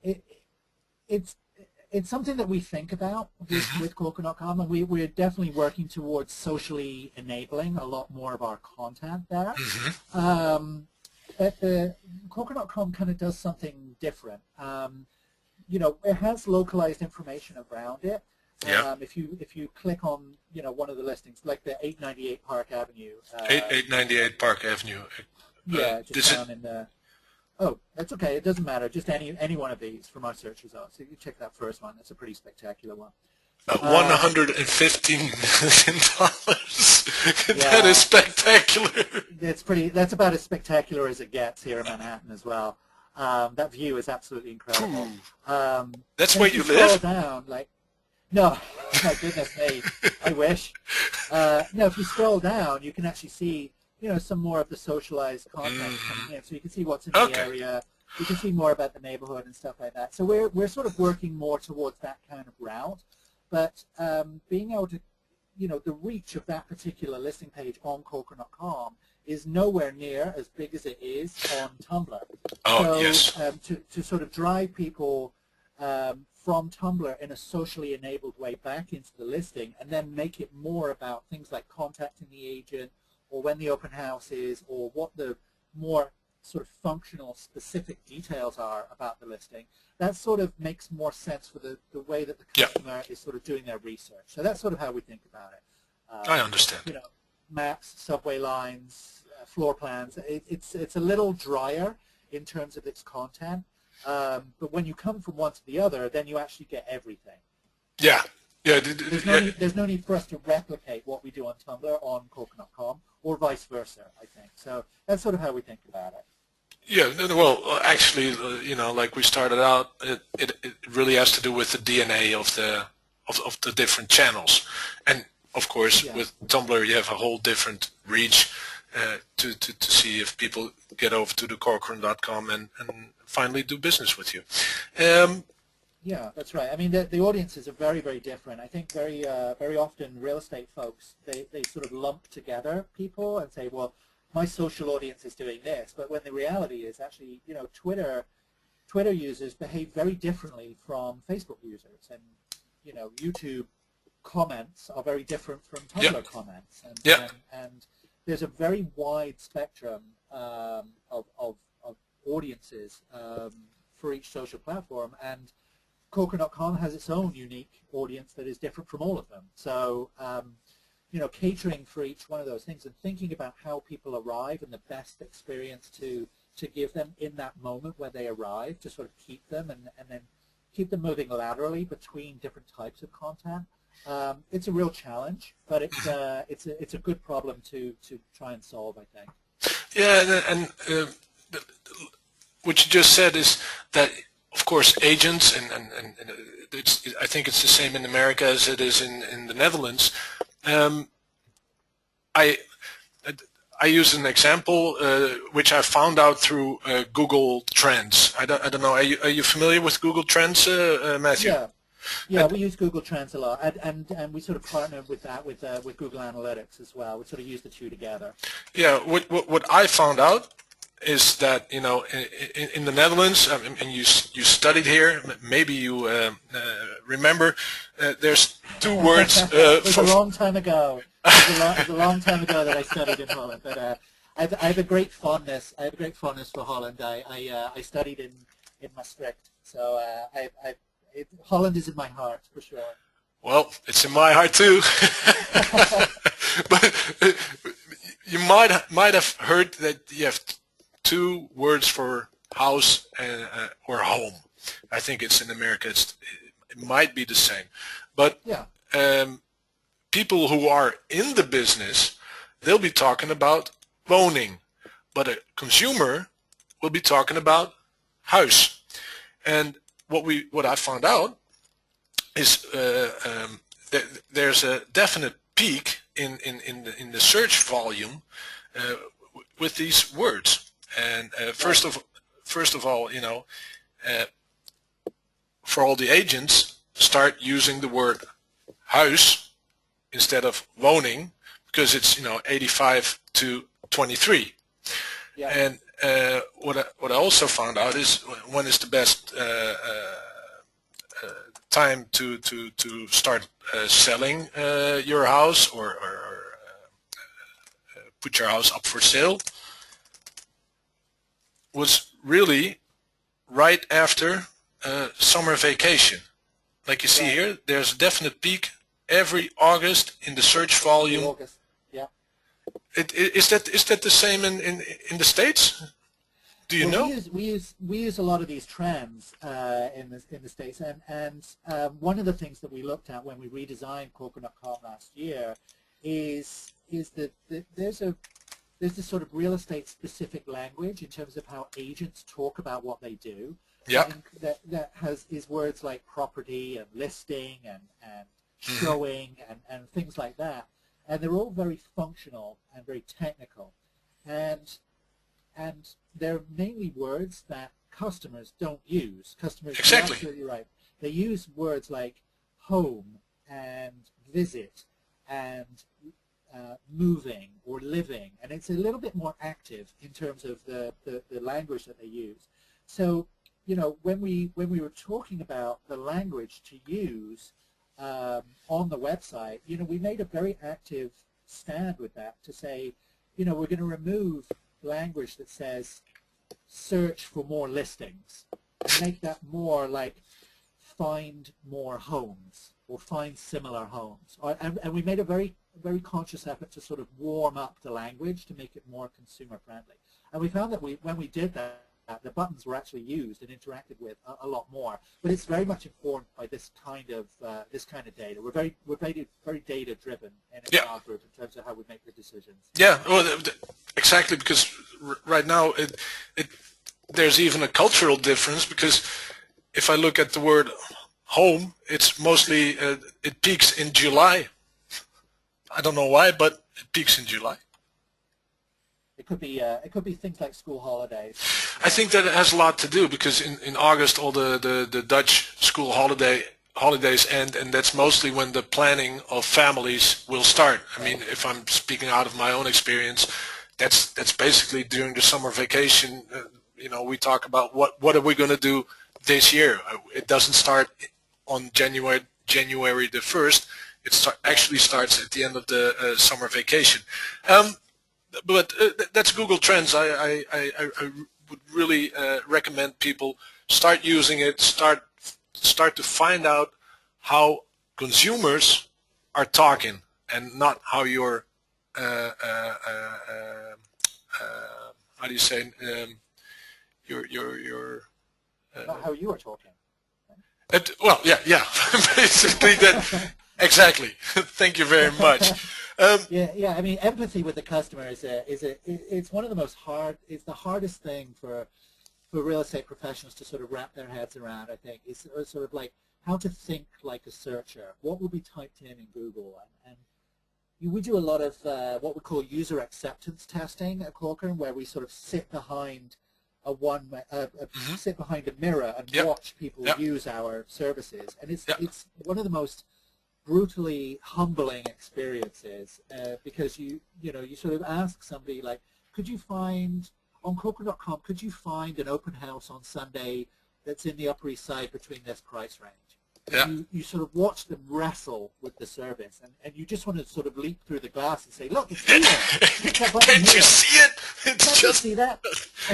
Speaker 2: that we think about with Corcoran.com, and we're definitely working towards socially enabling a lot more of our content there. But the Corcoran.com kind of does something different. It has localized information around it.
Speaker 1: Yeah.
Speaker 2: If you click on one of the listings, like the 898 Park Avenue.
Speaker 1: 898 Park Avenue.
Speaker 2: Yeah, just down in the. Oh, that's okay. It doesn't matter. Just any one of these from our search results. So you check that first one. That's a pretty spectacular one.
Speaker 1: $115 million. That is spectacular.
Speaker 2: That's about as spectacular as it gets here in Manhattan as well. That view is absolutely incredible.
Speaker 1: That's where you live?
Speaker 2: Down, no, my goodness me, I wish. No, if you scroll down, you can actually see, some more of the socialized content coming in. So you can see what's in the area. You can see more about the neighborhood and stuff like that. So we're sort of working more towards that kind of route. But being able to, the reach of that particular listing page on Corcoran.com is nowhere near as big as it is on Tumblr.
Speaker 1: Oh, yes.
Speaker 2: To sort of drive people from Tumblr in a socially enabled way back into the listing, and then make it more about things like contacting the agent, or when the open house is, or what the more sort of functional specific details are about the listing. That sort of makes more sense for the way that the customer is sort of doing their research. So that's sort of how we think about it.
Speaker 1: I understand.
Speaker 2: You know, maps, subway lines, floor plans. It's a little drier in terms of its content, but when you come from one to the other, then you actually get everything.
Speaker 1: Yeah. Yeah.
Speaker 2: There's no need for us to replicate what we do on Tumblr on Corcoran.com, or vice versa, I think. So that's sort of how we think about it.
Speaker 1: Yeah, well, actually, you know, like we started out, it really has to do with the DNA of the different channels, and of course, with Tumblr, you have a whole different reach to see if people get over to the Corcoran.com and finally do business with you.
Speaker 2: Yeah, that's right. I mean, the audiences are very, very different. I think very often real estate folks, they sort of lump together people and say, well, my social audience is doing this, but when the reality is actually, you know, Twitter users behave very differently from Facebook users, and you know, YouTube comments are very different from Tumblr comments, and there's a very wide spectrum of audiences for each social platform, and Corcoran.com has its own unique audience that is different from all of them. So you know, catering for each one of those things and thinking about how people arrive and the best experience to give them in that moment where they arrive, to sort of keep them and then keep them moving laterally between different types of content. It's a real challenge, but it's a good problem to try and solve, I think.
Speaker 1: Yeah, and what you just said is that, of course, agents and I think it's the same in America as it is in the Netherlands. I use an example which I found out through Google Trends. I don't know. Are you familiar with Google Trends, Matthew?
Speaker 2: Yeah, we use Google Trends a lot, and we sort of partner with that with Google Analytics as well. We sort of use the two together.
Speaker 1: Yeah, what I found out is that, you know, in the Netherlands, and you studied here, maybe you remember, there's two words.
Speaker 2: It was a long time ago. It was a long time ago that I studied in Holland, but I have a great fondness. I have a great fondness for Holland. I studied in Maastricht, so Holland is in my heart for sure.
Speaker 1: Well, it's in my heart too. But you might have heard that you have two words for house or home. I think it's in America. It might be the same, but people who are in the business, they'll be talking about woning, but a consumer will be talking about house. And what I found out is there's a definite peak in the search volume with these words. And first of all, you know, for all the agents, start using the word house instead of woning, because it's, you know, 85 to 23. Yeah. And what I also found out is when is the best time to start selling your house or put your house up for sale was really right after summer vacation. Like you see here, there's a definite peak every August in the search volume.
Speaker 2: August. Yeah.
Speaker 1: Is that the same in the States? Do you know?
Speaker 2: We use a lot of these trends in the States, and one of the things that we looked at when we redesigned Corcoran.com last year is that there's this sort of real estate specific language in terms of how agents talk about what they do.
Speaker 1: Yeah.
Speaker 2: That is words like property and listing and showing and things like that, and they're all very functional and very technical, and they're mainly words that customers don't use. Customers,
Speaker 1: exactly.
Speaker 2: You're absolutely right. They use words like home and visit and moving or living, and it's a little bit more active in terms of the language that they use. So, you know, when we were talking about the language to use on the website, you know, we made a very active stand with that to say, you know, we're going to remove language that says search for more listings, make that more like find more homes or find similar homes, and we made a very very conscious effort to sort of warm up the language to make it more consumer friendly. And we found that when we did that, the buttons were actually used and interacted with a lot more. But it's very much informed by this kind of data. We're very data driven in our group in terms of how we make the decisions.
Speaker 1: Yeah, well, exactly, because right now there's even a cultural difference, because if I look at the word home, it's mostly it peaks in July. I don't know why, but it peaks in July.
Speaker 2: It could be things like school holidays.
Speaker 1: I think that it has a lot to do, because in August all the Dutch school holidays end, and that's mostly when the planning of families will start. I mean, if I'm speaking out of my own experience, that's basically during the summer vacation. We talk about what are we going to do this year. It doesn't start on January the 1st. It actually starts at the end of the summer vacation. But that's Google Trends. I would really recommend people start using it, start to find out how consumers are talking, and not how you're how do you say
Speaker 2: not how you are talking.
Speaker 1: Well, yeah, basically that. Exactly. Thank you very much.
Speaker 2: Yeah. I mean, empathy with the customer it's one of the most it's the hardest thing for real estate professionals to sort of wrap their heads around. I think it's sort of like how to think like a searcher. What will be typed in Google, and we do a lot of what we call user acceptance testing at Corcoran, where we sort of sit behind sit behind a mirror and watch people use our services, and it's one of the most brutally humbling experiences, because you sort of ask somebody like, could you find on Corcoran.com, could you find an open house on Sunday that's in the Upper East Side between this price range? You sort of watch them wrestle with the service, and you just want to sort of leap through the glass and say, look, it's here.
Speaker 1: Can't you see it? It's just
Speaker 2: see that?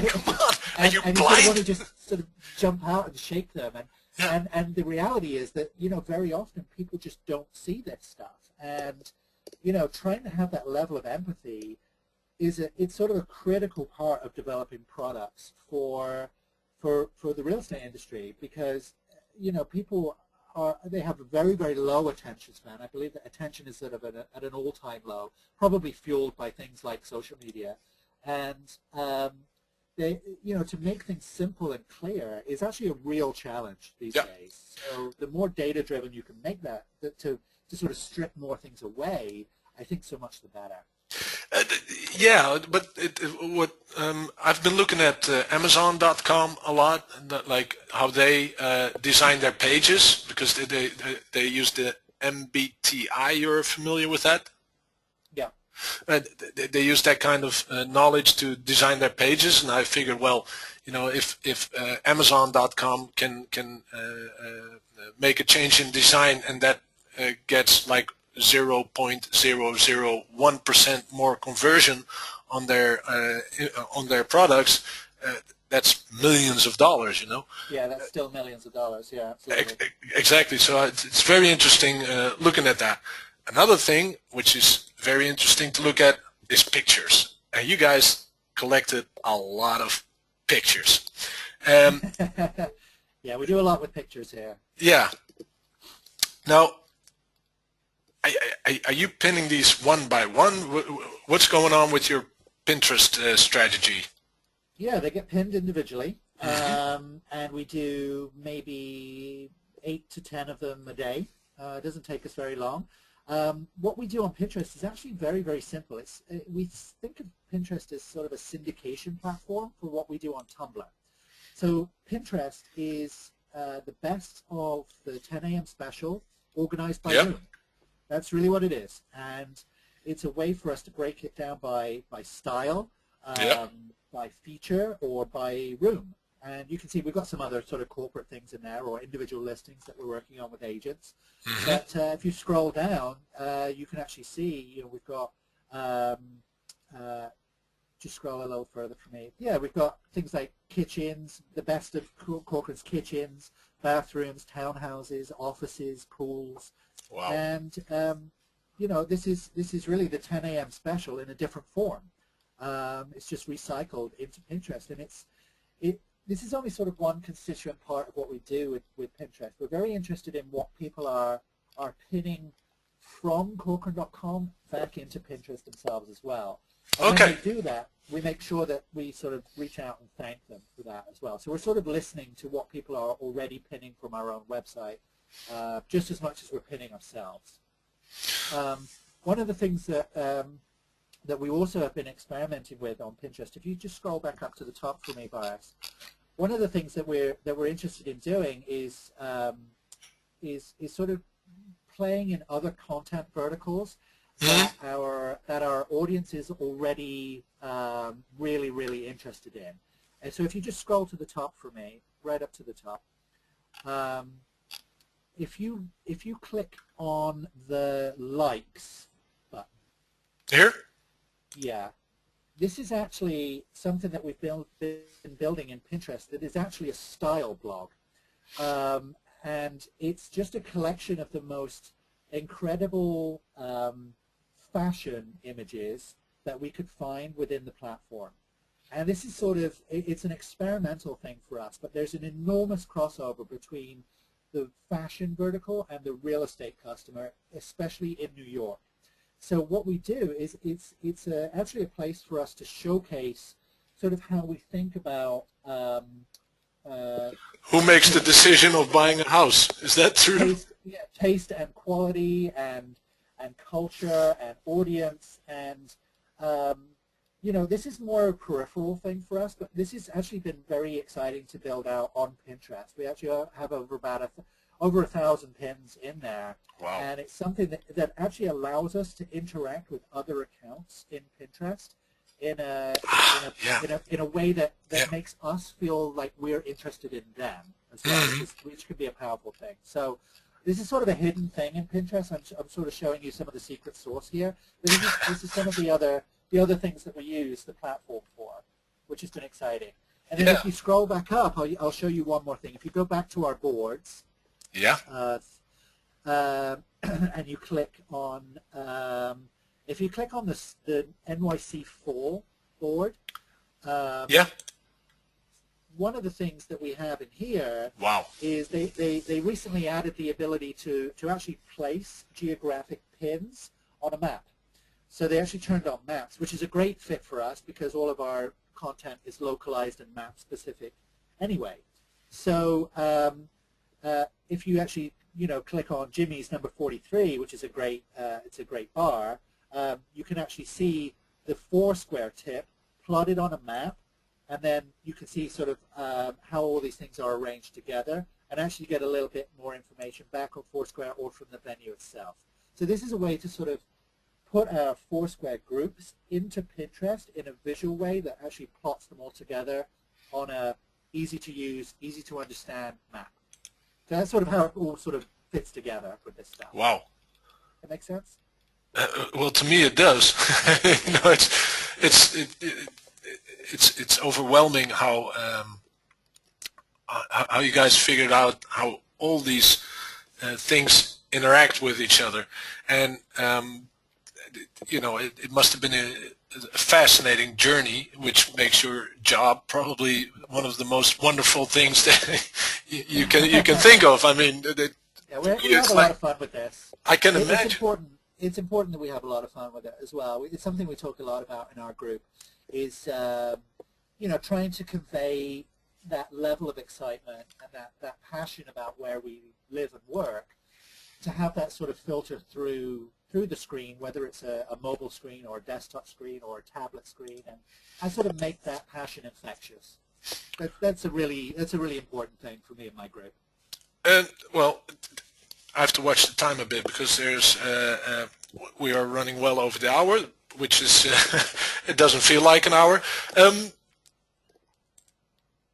Speaker 1: Come on, are you
Speaker 2: and
Speaker 1: blind?
Speaker 2: You want to just sort of jump out and shake them, and the reality is that very often people just don't see this stuff, and trying to have that level of empathy it's sort of a critical part of developing products for the real estate industry, because people they have a very, very low attention span. I believe that attention is sort of at an all-time low, probably fueled by things like social media, and to make things simple and clear is actually a real challenge these days. So the more data-driven you can make that to sort of strip more things away, I think so much the better.
Speaker 1: But what I've been looking at Amazon.com a lot, like how they design their pages, because they use the MBTI. You're familiar with that?
Speaker 2: Yeah.
Speaker 1: They use that kind of knowledge to design their pages, and I figured, well, if Amazon.com can make a change in design, and that gets like 0.001% more conversion on their products, that's millions of dollars,
Speaker 2: Yeah, that's still millions of dollars. Yeah, absolutely.
Speaker 1: Exactly. So it's very interesting looking at that. Another thing which is very interesting to look at is pictures. And you guys collected a lot of pictures.
Speaker 2: Yeah, we do a lot with pictures here.
Speaker 1: Yeah. Now, are you pinning these one by one? What's going on with your Pinterest strategy?
Speaker 2: Yeah, they get pinned individually, and we do maybe 8 to 10 of them a day. It doesn't take us very long. What we do on Pinterest is actually very, very simple. We think of Pinterest as sort of a syndication platform for what we do on Tumblr. So Pinterest is the best of the 10 a.m. special organized by room. That's really what it is, and it's a way for us to break it down by style, by feature, or by room. And you can see we've got some other sort of corporate things in there, or individual listings that we're working on with agents. But if you scroll down, you can actually see, we've got, just scroll a little further for me. Yeah, we've got things like kitchens, the best of Corcoran's kitchens, bathrooms, townhouses, offices, pools.
Speaker 1: Wow.
Speaker 2: And this is really the 10 a.m. special in a different form. It's just recycled into Pinterest, and this is only sort of one constituent part of what we do with Pinterest. We're very interested in what people are pinning from Corcoran.com back into Pinterest themselves as well. And when we do that, we make sure that we sort of reach out and thank them for that as well. So we're sort of listening to what people are already pinning from our own website, just as much as we're pinning ourselves. One of the things that we also have been experimenting with on Pinterest, if you just scroll back up to the top for me, Boris, one of the things that we're interested in doing is sort of playing in other content verticals that our audience is already really interested in. And so if you just scroll to the top for me, right up to the top, if you click on the likes button
Speaker 1: here,
Speaker 2: yeah, this is actually something that we've been building in Pinterest that is actually a style blog, and it's just a collection of the most incredible fashion images that we could find within the platform. And this is sort of, it's an experimental thing for us, but there's an enormous crossover between the fashion vertical and the real estate customer, especially in New York. So what we do is it's actually a place for us to showcase sort of how we think about
Speaker 1: who makes the decision of buying a house. Is that true?
Speaker 2: Taste and quality and culture and audience, and this is more a peripheral thing for us, but this has actually been very exciting to build out on Pinterest. We actually have over 1,000 pins in there.
Speaker 1: Wow.
Speaker 2: And it's something that actually allows us to interact with other accounts in Pinterest in a way that makes us feel like we're interested in them as well, which could be a powerful thing. So this is sort of a hidden thing in Pinterest. I'm sort of showing you some of the secret sauce here. But this is some of the other things that we use the platform for, which has been exciting. And then if you scroll back up, I'll show you one more thing. If you go back to our boards, and you click on, if you click on the NYC Fall board, one of the things that we have in here is they recently added the ability to actually place geographic pins on a map. So they actually turned on maps, which is a great fit for us because all of our content is localized and map specific anyway. So if you actually click on Jimmy's number 43, which is a great it's a great bar, you can actually see the Foursquare tip plotted on a map, and then you can see sort of how all these things are arranged together, and actually get a little bit more information back on Foursquare or from the venue itself. So this is a way to sort of put our Foursquare groups into Pinterest in a visual way that actually plots them all together on a easy to use, easy to understand map. So that's sort of how it all sort of fits together with this stuff.
Speaker 1: Wow.
Speaker 2: That makes sense?
Speaker 1: Well, to me it does. It's overwhelming how you guys figured out how all these things interact with each other, and it must have been a fascinating journey, which makes your job probably one of the most wonderful things that you can think of. I mean,
Speaker 2: we have a lot of fun with this.
Speaker 1: I can imagine.
Speaker 2: It's important that we have a lot of fun with it as well. It's something we talk a lot about in our group. Is trying to convey that level of excitement and that passion about where we live and work, to have that sort of filter through the screen, whether it's a mobile screen or a desktop screen or a tablet screen, and sort of make that passion infectious. That's a really important thing for me and my group.
Speaker 1: And well, I have to watch the time a bit because we are running well over the hour, which is it doesn't feel like an hour.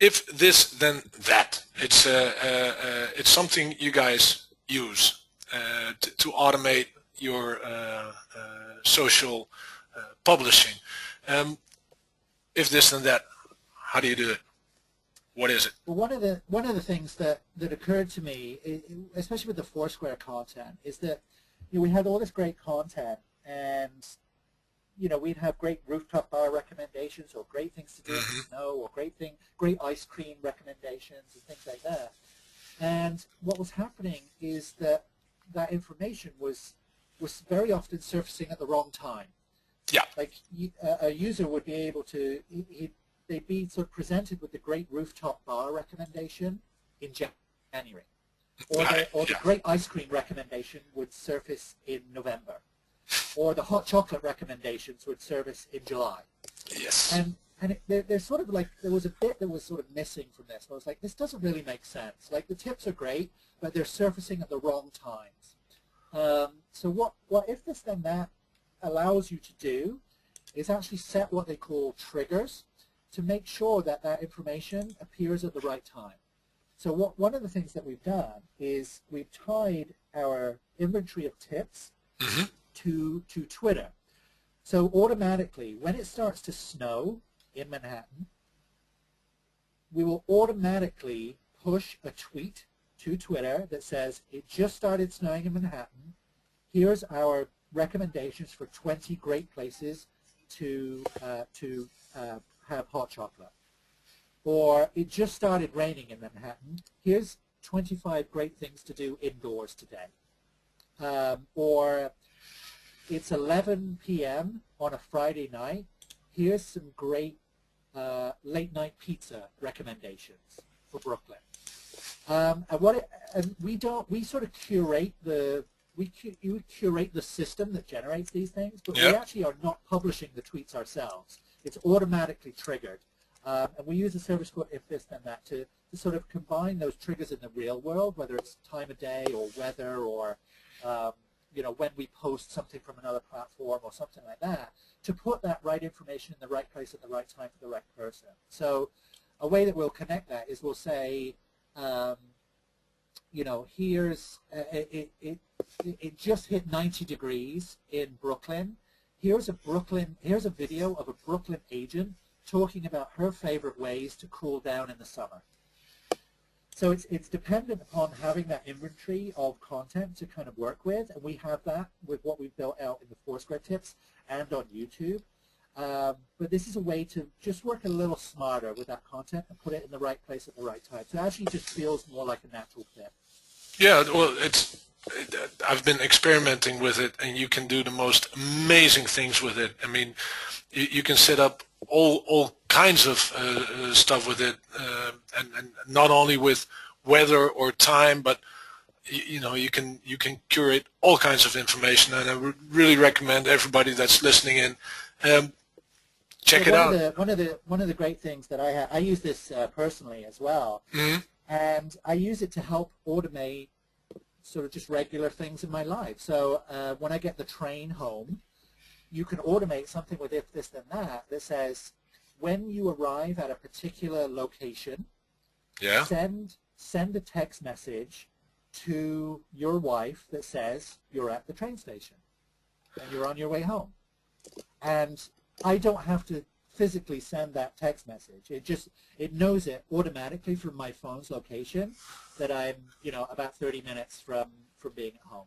Speaker 1: If this, then that. It's something you guys use to automate your social publishing. If this, then that. How do you do it? What is it?
Speaker 2: Well, one of the things that occurred to me, especially with the Foursquare content, is that we had all this great content, and we'd have great rooftop bar recommendations, or great things to do in the snow, or great ice cream recommendations and things like that. And what was happening is that information was very often surfacing at the wrong time.
Speaker 1: Yeah.
Speaker 2: Like a user would be able to, they'd be sort of presented with the great rooftop bar recommendation in January, or the great ice cream recommendation would surface in November, or the hot chocolate recommendations would surface in July.
Speaker 1: Yes.
Speaker 2: And there's sort of like, there was a bit that was sort of missing from this. I was like, this doesn't really make sense. Like, the tips are great, but they're surfacing at the wrong times. So what if this then that allows you to do is actually set what they call triggers to make sure that information appears at the right time. So one of the things that we've done is we've tied our inventory of tips to Twitter. So automatically, when it starts to snow in Manhattan, we will automatically push a tweet to Twitter that says, it just started snowing in Manhattan. Here's our recommendations for 20 great places to have hot chocolate. Or, it just started raining in Manhattan. Here's 25 great things to do indoors today. Or, it's 11 p.m. on a Friday night. Here's some great late night pizza recommendations for Brooklyn. We sort of curate you curate the system that generates these things, but we actually are not publishing the tweets ourselves. It's automatically triggered. And we use a service called if this then that to sort of combine those triggers in the real world, whether it's time of day or weather or when we post something from another platform or something like that, to put that right information in the right place at the right time for the right person. So a way that we'll connect that is we'll say, here's it just hit 90 degrees in Brooklyn. Here's a video of a Brooklyn agent talking about her favorite ways to cool down in the summer. So it's dependent upon having that inventory of content to kind of work with, and we have that with what we've built out in the Foursquare tips and on YouTube. But this is a way to just work a little smarter with that content and put it in the right place at the right time. So it actually just feels more like a natural fit.
Speaker 1: Yeah, well, I've been experimenting with it, and you can do the most amazing things with it. I mean, you can set up all kinds of stuff with it, and not only with weather or time, but you can curate all kinds of information. And I would really recommend everybody that's listening in check it out.
Speaker 2: One of the great things that I use this personally as well, and I use it to help automate sort of just regular things in my life. So when I get the train home, you can automate something with if this then that says, when you arrive at a particular location, send a text message to your wife that says you're at the train station and you're on your way home. And I don't have to physically send that text message. It knows it automatically from my phone's location that I'm about 30 minutes from being at home.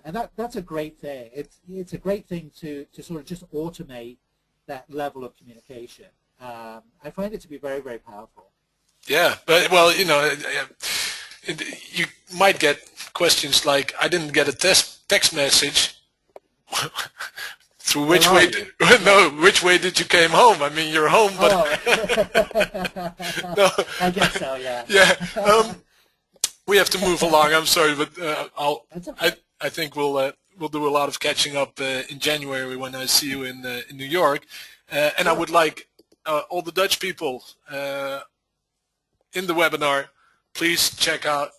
Speaker 2: And that's a great thing. It's a great thing to sort of just automate that level of communication. I find it to be very, very powerful.
Speaker 1: Yeah, but well, you might get questions like, I didn't get a text message. Through which way? Which way did you came home? I mean, you're home, but
Speaker 2: no. I guess so. Yeah.
Speaker 1: Yeah. We have to move along. I'm sorry, but I think we'll do a lot of catching up in January when I see you in New York, and I would like all the Dutch people in the webinar, please check out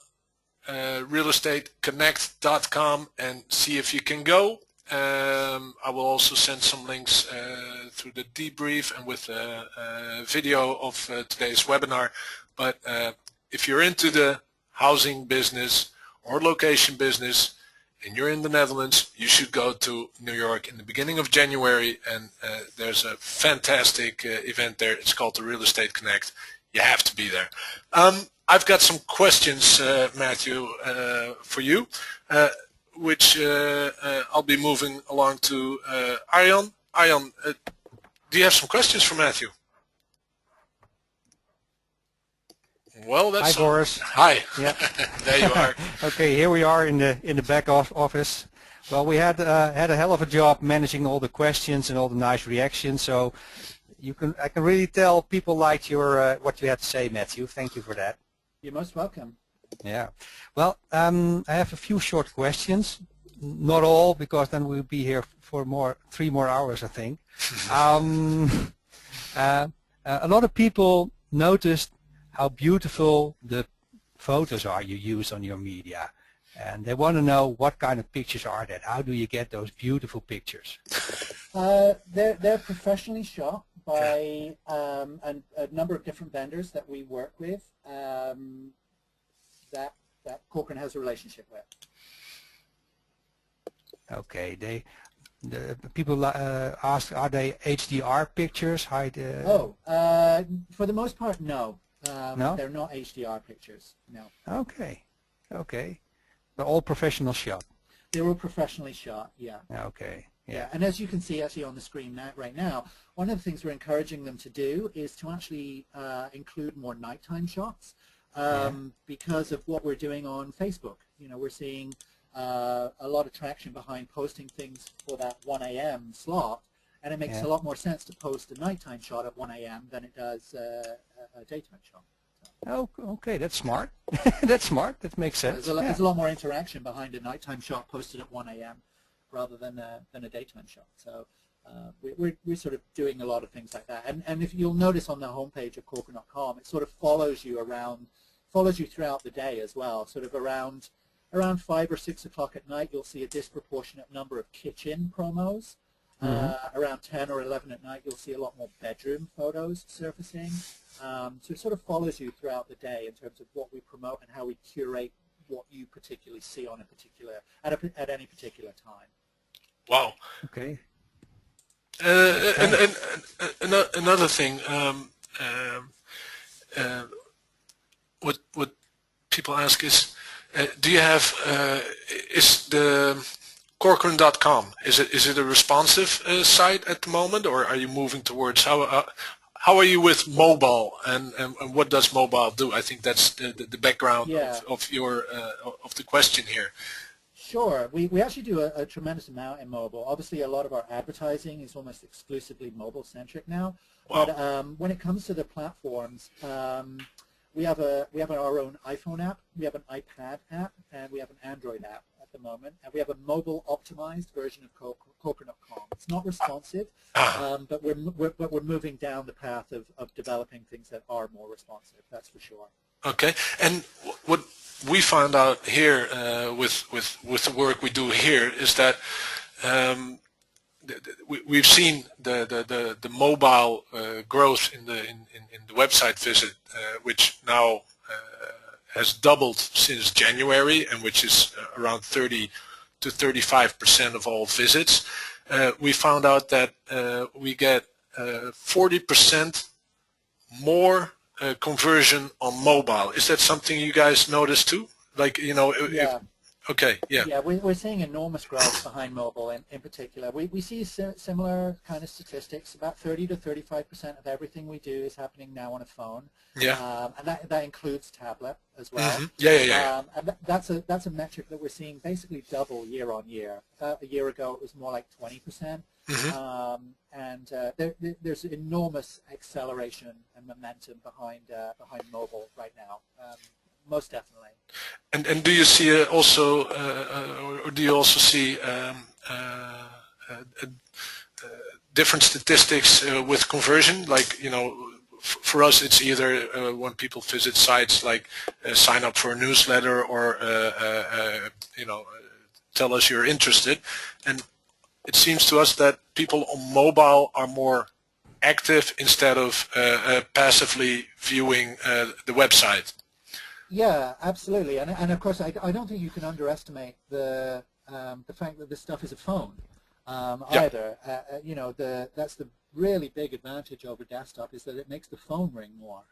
Speaker 1: realestateconnect.com and see if you can go. I will also send some links through the debrief and with a video of today's webinar. But if you're into the housing business or location business and you're in the Netherlands, you should go to New York in the beginning of January, and there's a fantastic event there. It's called the Real Estate Connect. You have to be there. I've got some questions, Matthew, for you. which I'll be moving along to Arjan. Arjan, do you have some questions for Matthew? Well, that's
Speaker 3: hi, Boris.
Speaker 1: Hi.
Speaker 3: Yeah.
Speaker 1: There you are.
Speaker 3: Okay, here we are in the back office. Well, we had a hell of a job managing all the questions and all the nice reactions. So I can really tell people liked your what you had to say, Matthew. Thank you for that.
Speaker 2: You're most welcome.
Speaker 3: Yeah. Well, I have a few short questions. Not all, because then we'll be here for 3 more hours, I think. A lot of people noticed how beautiful the photos are you use on your media, and they want to know what kind of pictures are that. How do you get those beautiful pictures?
Speaker 2: They're professionally shot by a number of different vendors that we work with that Corcoran has a relationship with.
Speaker 3: Okay, the people ask, are they HDR pictures?
Speaker 2: For the most part, no.
Speaker 3: No?
Speaker 2: They're not HDR pictures, no.
Speaker 3: Okay, okay. They're all professional shot.
Speaker 2: They were professionally shot, yeah.
Speaker 3: Okay, yeah.
Speaker 2: And as you can see actually on the screen right now, one of the things we're encouraging them to do is to actually include more nighttime shots because of what we're doing on Facebook. You know, we're seeing a lot of traction behind posting things for that 1 a.m. slot, and it makes a lot more sense to post a nighttime shot at 1 a.m. than it does a daytime shot.
Speaker 3: Oh, okay, that's smart. That's smart. That makes sense.
Speaker 2: There's a lot more interaction behind a nighttime shot posted at 1 a.m. rather than a daytime shot. So we're sort of doing a lot of things like that. And if you'll notice on the homepage of Corcoran.com, it sort of follows you throughout the day as well. Sort of around 5 or 6 o'clock at night, you'll see a disproportionate number of kitchen promos. Around 10 or 11 at night, you'll see a lot more bedroom photos surfacing. So it sort of follows you throughout the day in terms of what we promote and how we curate what you particularly see on at any particular time.
Speaker 1: Wow.
Speaker 3: Okay.
Speaker 1: And another thing, what people ask is, do you have is the Corcoran.com, is it a responsive site at the moment, or are you moving towards how are you with mobile, and what does mobile do? I think that's the background of your of the question here.
Speaker 2: Sure, we actually do a tremendous amount in mobile. Obviously, a lot of our advertising is almost exclusively mobile centric now. Wow. But when it comes to the platforms, we have our own iPhone app, we have an iPad app, and we have an Android app at the moment, and we have a mobile optimized version of Corcoran.com. It's not responsive, but we're moving down the path of developing things that are more responsive. That's for sure. Okay,
Speaker 1: and what we found out here with the work we do here is that we've seen the mobile growth in the website visit, which now has doubled since January, and which is around 30 to 35% of all visits. We found out that we get 40% more conversion on mobile. Is that something you guys notice too? Like, you know, okay, yeah.
Speaker 2: Yeah, we're seeing enormous growth behind mobile in particular. We see similar kind of statistics. About 30 to 35% of everything we do is happening now on a phone.
Speaker 1: Yeah.
Speaker 2: And that includes tablet as well.
Speaker 1: Mm-hmm. Yeah.
Speaker 2: And that's a metric that we're seeing basically double year on year. About a year ago, it was more like 20%. Mm-hmm. And there's enormous acceleration and momentum behind mobile right now. Most definitely.
Speaker 1: And do you see also, or do you also see different statistics with conversion? Like, you know, for us, it's either when people visit sites like sign up for a newsletter or you know, tell us you're interested, and it seems to us that people on mobile are more active instead of passively viewing the website.
Speaker 2: Yeah, absolutely, and of course, I don't think you can underestimate the fact that this stuff is a phone either. You know, that's the really big advantage over desktop is that it makes the phone ring more.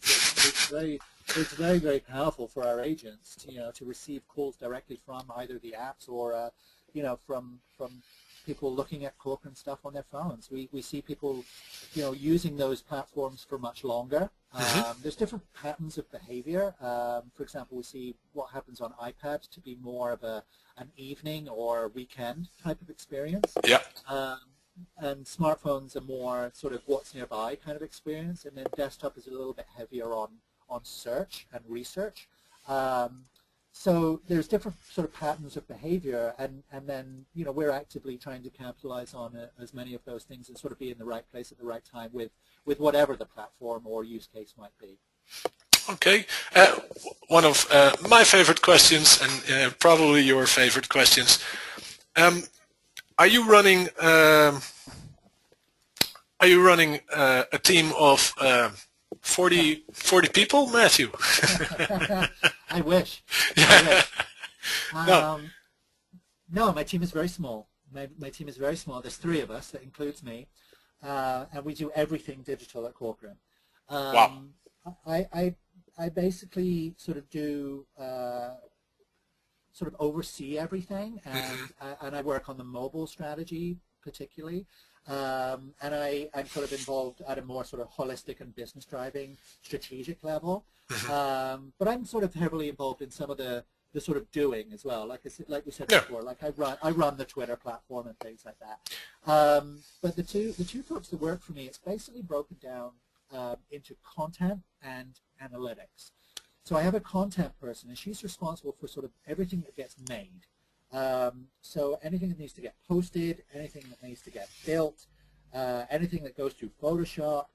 Speaker 2: It's very, very powerful for our agents to, to receive calls directly from either the apps or, from people looking at Corcoran stuff on their phones. We see people, using those platforms for much longer. There's different patterns of behavior. For example, we see what happens on iPad to be more of an evening or weekend type of experience.
Speaker 1: Yeah.
Speaker 2: And smartphones are more sort of what's nearby kind of experience, and then desktop is a little bit heavier on search and research. So there's different sort of patterns of behavior, and then we're actively trying to capitalize on as many of those things and sort of be in the right place at the right time with whatever the platform or use case might be.
Speaker 1: Okay. One of my favorite questions, and probably your favorite questions. Are you running a team of 40 people, Matthew?
Speaker 2: I wish.
Speaker 1: Yeah.
Speaker 2: No, my team is very small. My team is very small. There's 3 of us. That includes me, and we do everything digital at Corcoran.
Speaker 1: Wow.
Speaker 2: I basically sort of do sort of oversee everything, and I work on the mobile strategy particularly, and I'm sort of involved at a more sort of holistic and business driving strategic level, but I'm sort of heavily involved in some of the sort of doing as well, like we said before, like I run the Twitter platform and things like that. But the two folks that work for me, it's basically broken down into content and analytics. So I have a content person, and she's responsible for sort of everything that gets made. So anything that needs to get posted, anything that needs to get built, anything that goes through Photoshop,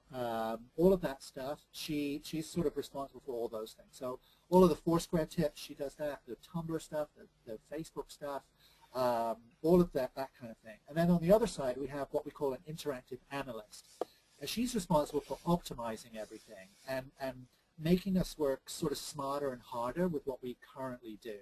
Speaker 2: all of that stuff, she's sort of responsible for all those things. So all of the Foursquare tips, she does that, the Tumblr stuff, the Facebook stuff, all of that kind of thing. And then on the other side, we have what we call an interactive analyst. And she's responsible for optimizing everything and making us work sort of smarter and harder with what we currently do.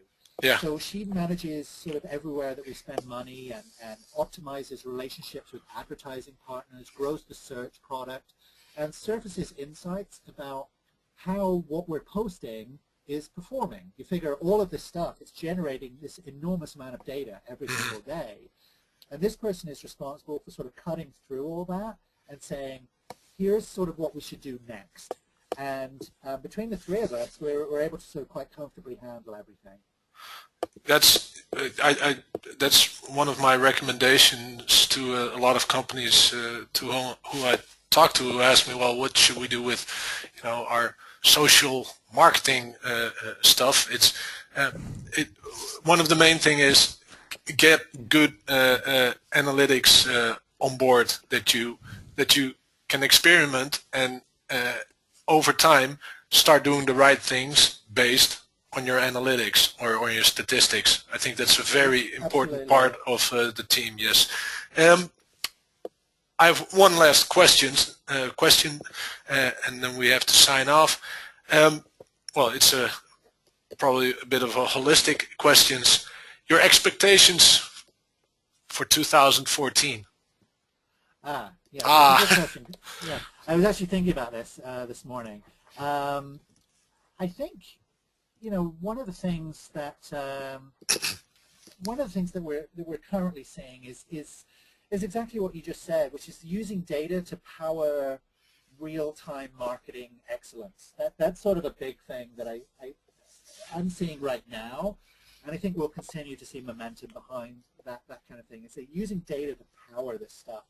Speaker 1: Yeah.
Speaker 2: So she manages sort of everywhere that we spend money and optimizes relationships with advertising partners, grows the search product, and surfaces insights about how what we're posting is performing. You figure all of this stuff, it's generating this enormous amount of data every single day. And this person is responsible for sort of cutting through all that and saying, here's sort of what we should do next. And between the 3 of us, we're able to sort of quite comfortably handle everything.
Speaker 1: That's that's one of my recommendations to a lot of companies to who I talk to, who ask me, well, what should we do with our social marketing stuff? It's one of the main thing is get good analytics on board that you can experiment and over time start doing the right things based on your analytics or your statistics. I think that's a very important part of the team. Yes. I have one last question, and then we have to sign off. Well, it's probably a bit of a holistic questions. Your expectations for 2014.
Speaker 2: Yeah. Good question. Yeah, I was actually thinking about this this morning. I think, one of the things that we're currently seeing is exactly what you just said, which is using data to power real-time marketing excellence. That's sort of a big thing that I'm seeing right now, and I think we'll continue to see momentum behind that kind of thing. It's using data to power this stuff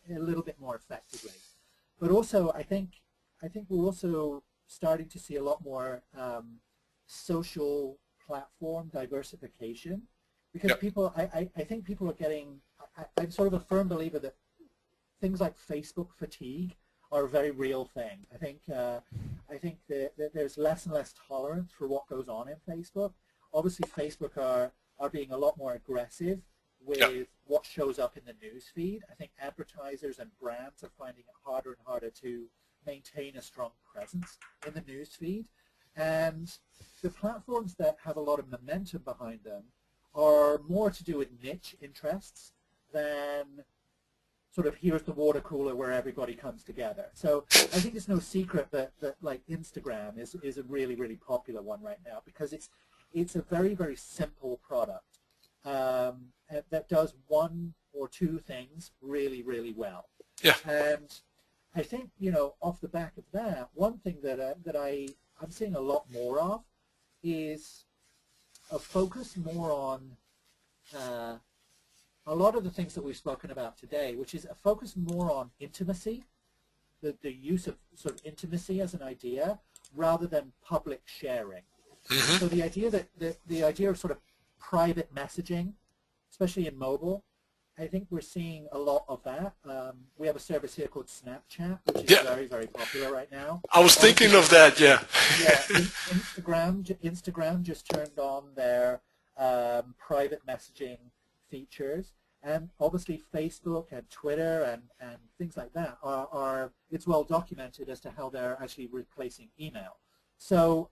Speaker 2: a little bit more effectively. But also, I think we're also starting to see a lot more social platform diversification, because people, I think people are getting, I'm sort of a firm believer that things like Facebook fatigue are a very real thing. I think that there's less and less tolerance for what goes on in Facebook. Obviously, Facebook are being a lot more aggressive with what shows up in the news feed. I think advertisers and brands are finding it harder and harder to maintain a strong presence in the news feed. And the platforms that have a lot of momentum behind them are more to do with niche interests than sort of here's the water cooler where everybody comes together. So I think it's no secret that like Instagram is a really, really popular one right now, because it's a very, very simple product that does one or two things really, really well.
Speaker 1: Yeah.
Speaker 2: And I think, off the back of that, one thing that I'm seeing a lot more of is a focus more on a lot of the things that we've spoken about today, which is a focus more on intimacy, the use of sort of intimacy as an idea, rather than public sharing.
Speaker 1: Mm-hmm.
Speaker 2: So the idea of sort of private messaging, especially in mobile, I think we're seeing a lot of that. We have a service here called Snapchat, which is very, very popular right now.
Speaker 1: I was thinking of that, yeah.
Speaker 2: Yeah, Instagram just turned on their private messaging features, and obviously Facebook and Twitter and things like that are it's well documented as to how they're actually replacing email. So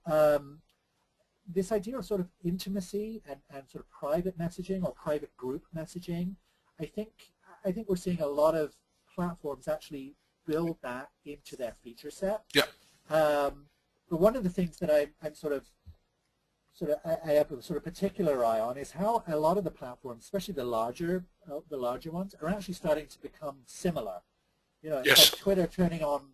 Speaker 2: this idea of sort of intimacy and sort of private messaging or private group messaging, I think we're seeing a lot of platforms actually build that into their feature set.
Speaker 1: Yeah.
Speaker 2: But one of the things that I have a sort of particular eye on is how a lot of the platforms, especially the larger ones, are actually starting to become similar. It's
Speaker 1: Yes.
Speaker 2: like Twitter turning on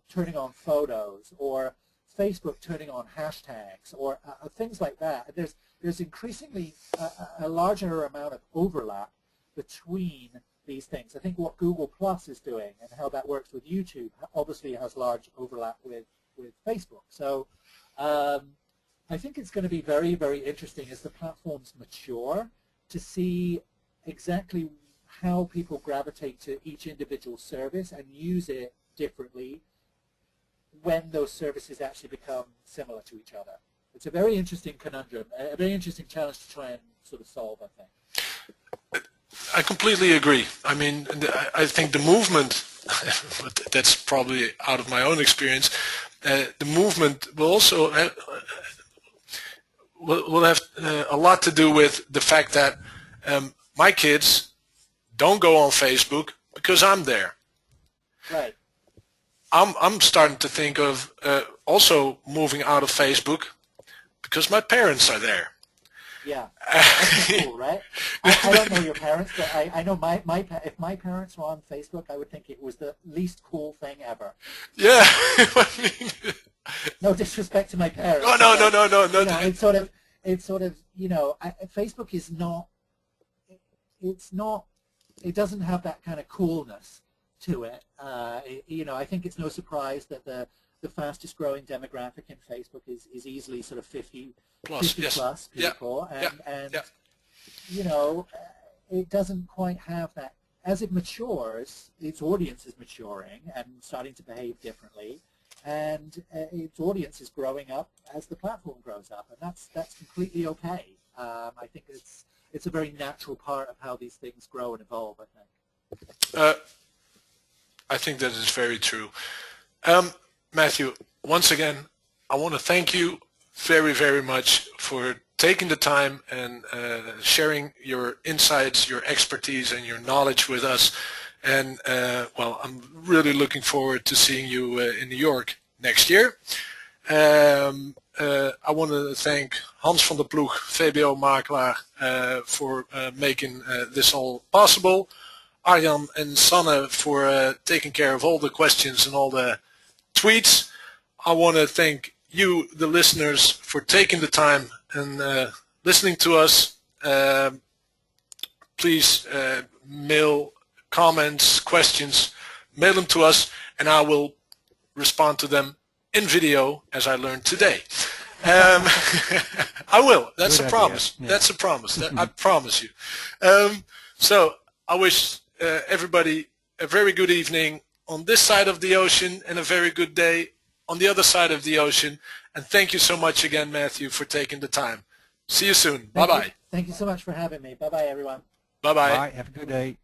Speaker 2: photos, or Facebook turning on hashtags, or things like that. There's increasingly a larger amount of overlap between these things. I think what Google Plus is doing and how that works with YouTube obviously has large overlap with Facebook. So I think it's going to be very, very interesting as the platforms mature to see exactly how people gravitate to each individual service and use it differently when those services actually become similar to each other. It's a very interesting conundrum, a very interesting challenge to try and sort of solve, I think.
Speaker 1: I completely agree. I mean, I think the movement, but that's probably out of my own experience, the movement will also will have a lot to do with the fact that my kids don't go on Facebook because I'm there.
Speaker 2: Right.
Speaker 1: I'm starting to think of also moving out of Facebook because my parents are there.
Speaker 2: Yeah, that's cool, right? I don't know your parents, but I know if my parents were on Facebook, I would think it was the least cool thing ever.
Speaker 1: Yeah, I mean,
Speaker 2: no disrespect to my parents.
Speaker 1: Oh no.
Speaker 2: It's sort of Facebook is not. It's not. It doesn't have that kind of coolness to it. I think it's no surprise that the fastest growing demographic in Facebook is easily sort of 50 plus people, and it doesn't quite have that. As it matures, its audience is maturing and starting to behave differently, and its audience is growing up as the platform grows up, and that's completely okay. I think it's a very natural part of how these things grow and evolve, I think.
Speaker 1: I think that is very true. Matthew, once again, I want to thank you very, very much for taking the time and sharing your insights, your expertise, and your knowledge with us. And, I'm really looking forward to seeing you in New York next year. I want to thank Hans van der Ploeg, VBO Makelaar, for making this all possible. Arjan and Sanne for taking care of all the questions and all the tweets. I want to thank you, the listeners, for taking the time and listening to us. Please mail comments, questions, mail them to us, and I will respond to them in video, as I learned today. I will. That's a promise. Yeah. That's a promise. I promise you. So I wish everybody a very good evening on this side of the ocean and a very good day on the other side of the ocean. And thank you so much again, Matthew, for taking the time. See you soon. Bye-bye.
Speaker 2: Thank you so much for having me. Bye-bye, everyone.
Speaker 1: Bye-bye.
Speaker 3: Bye. Have a good day.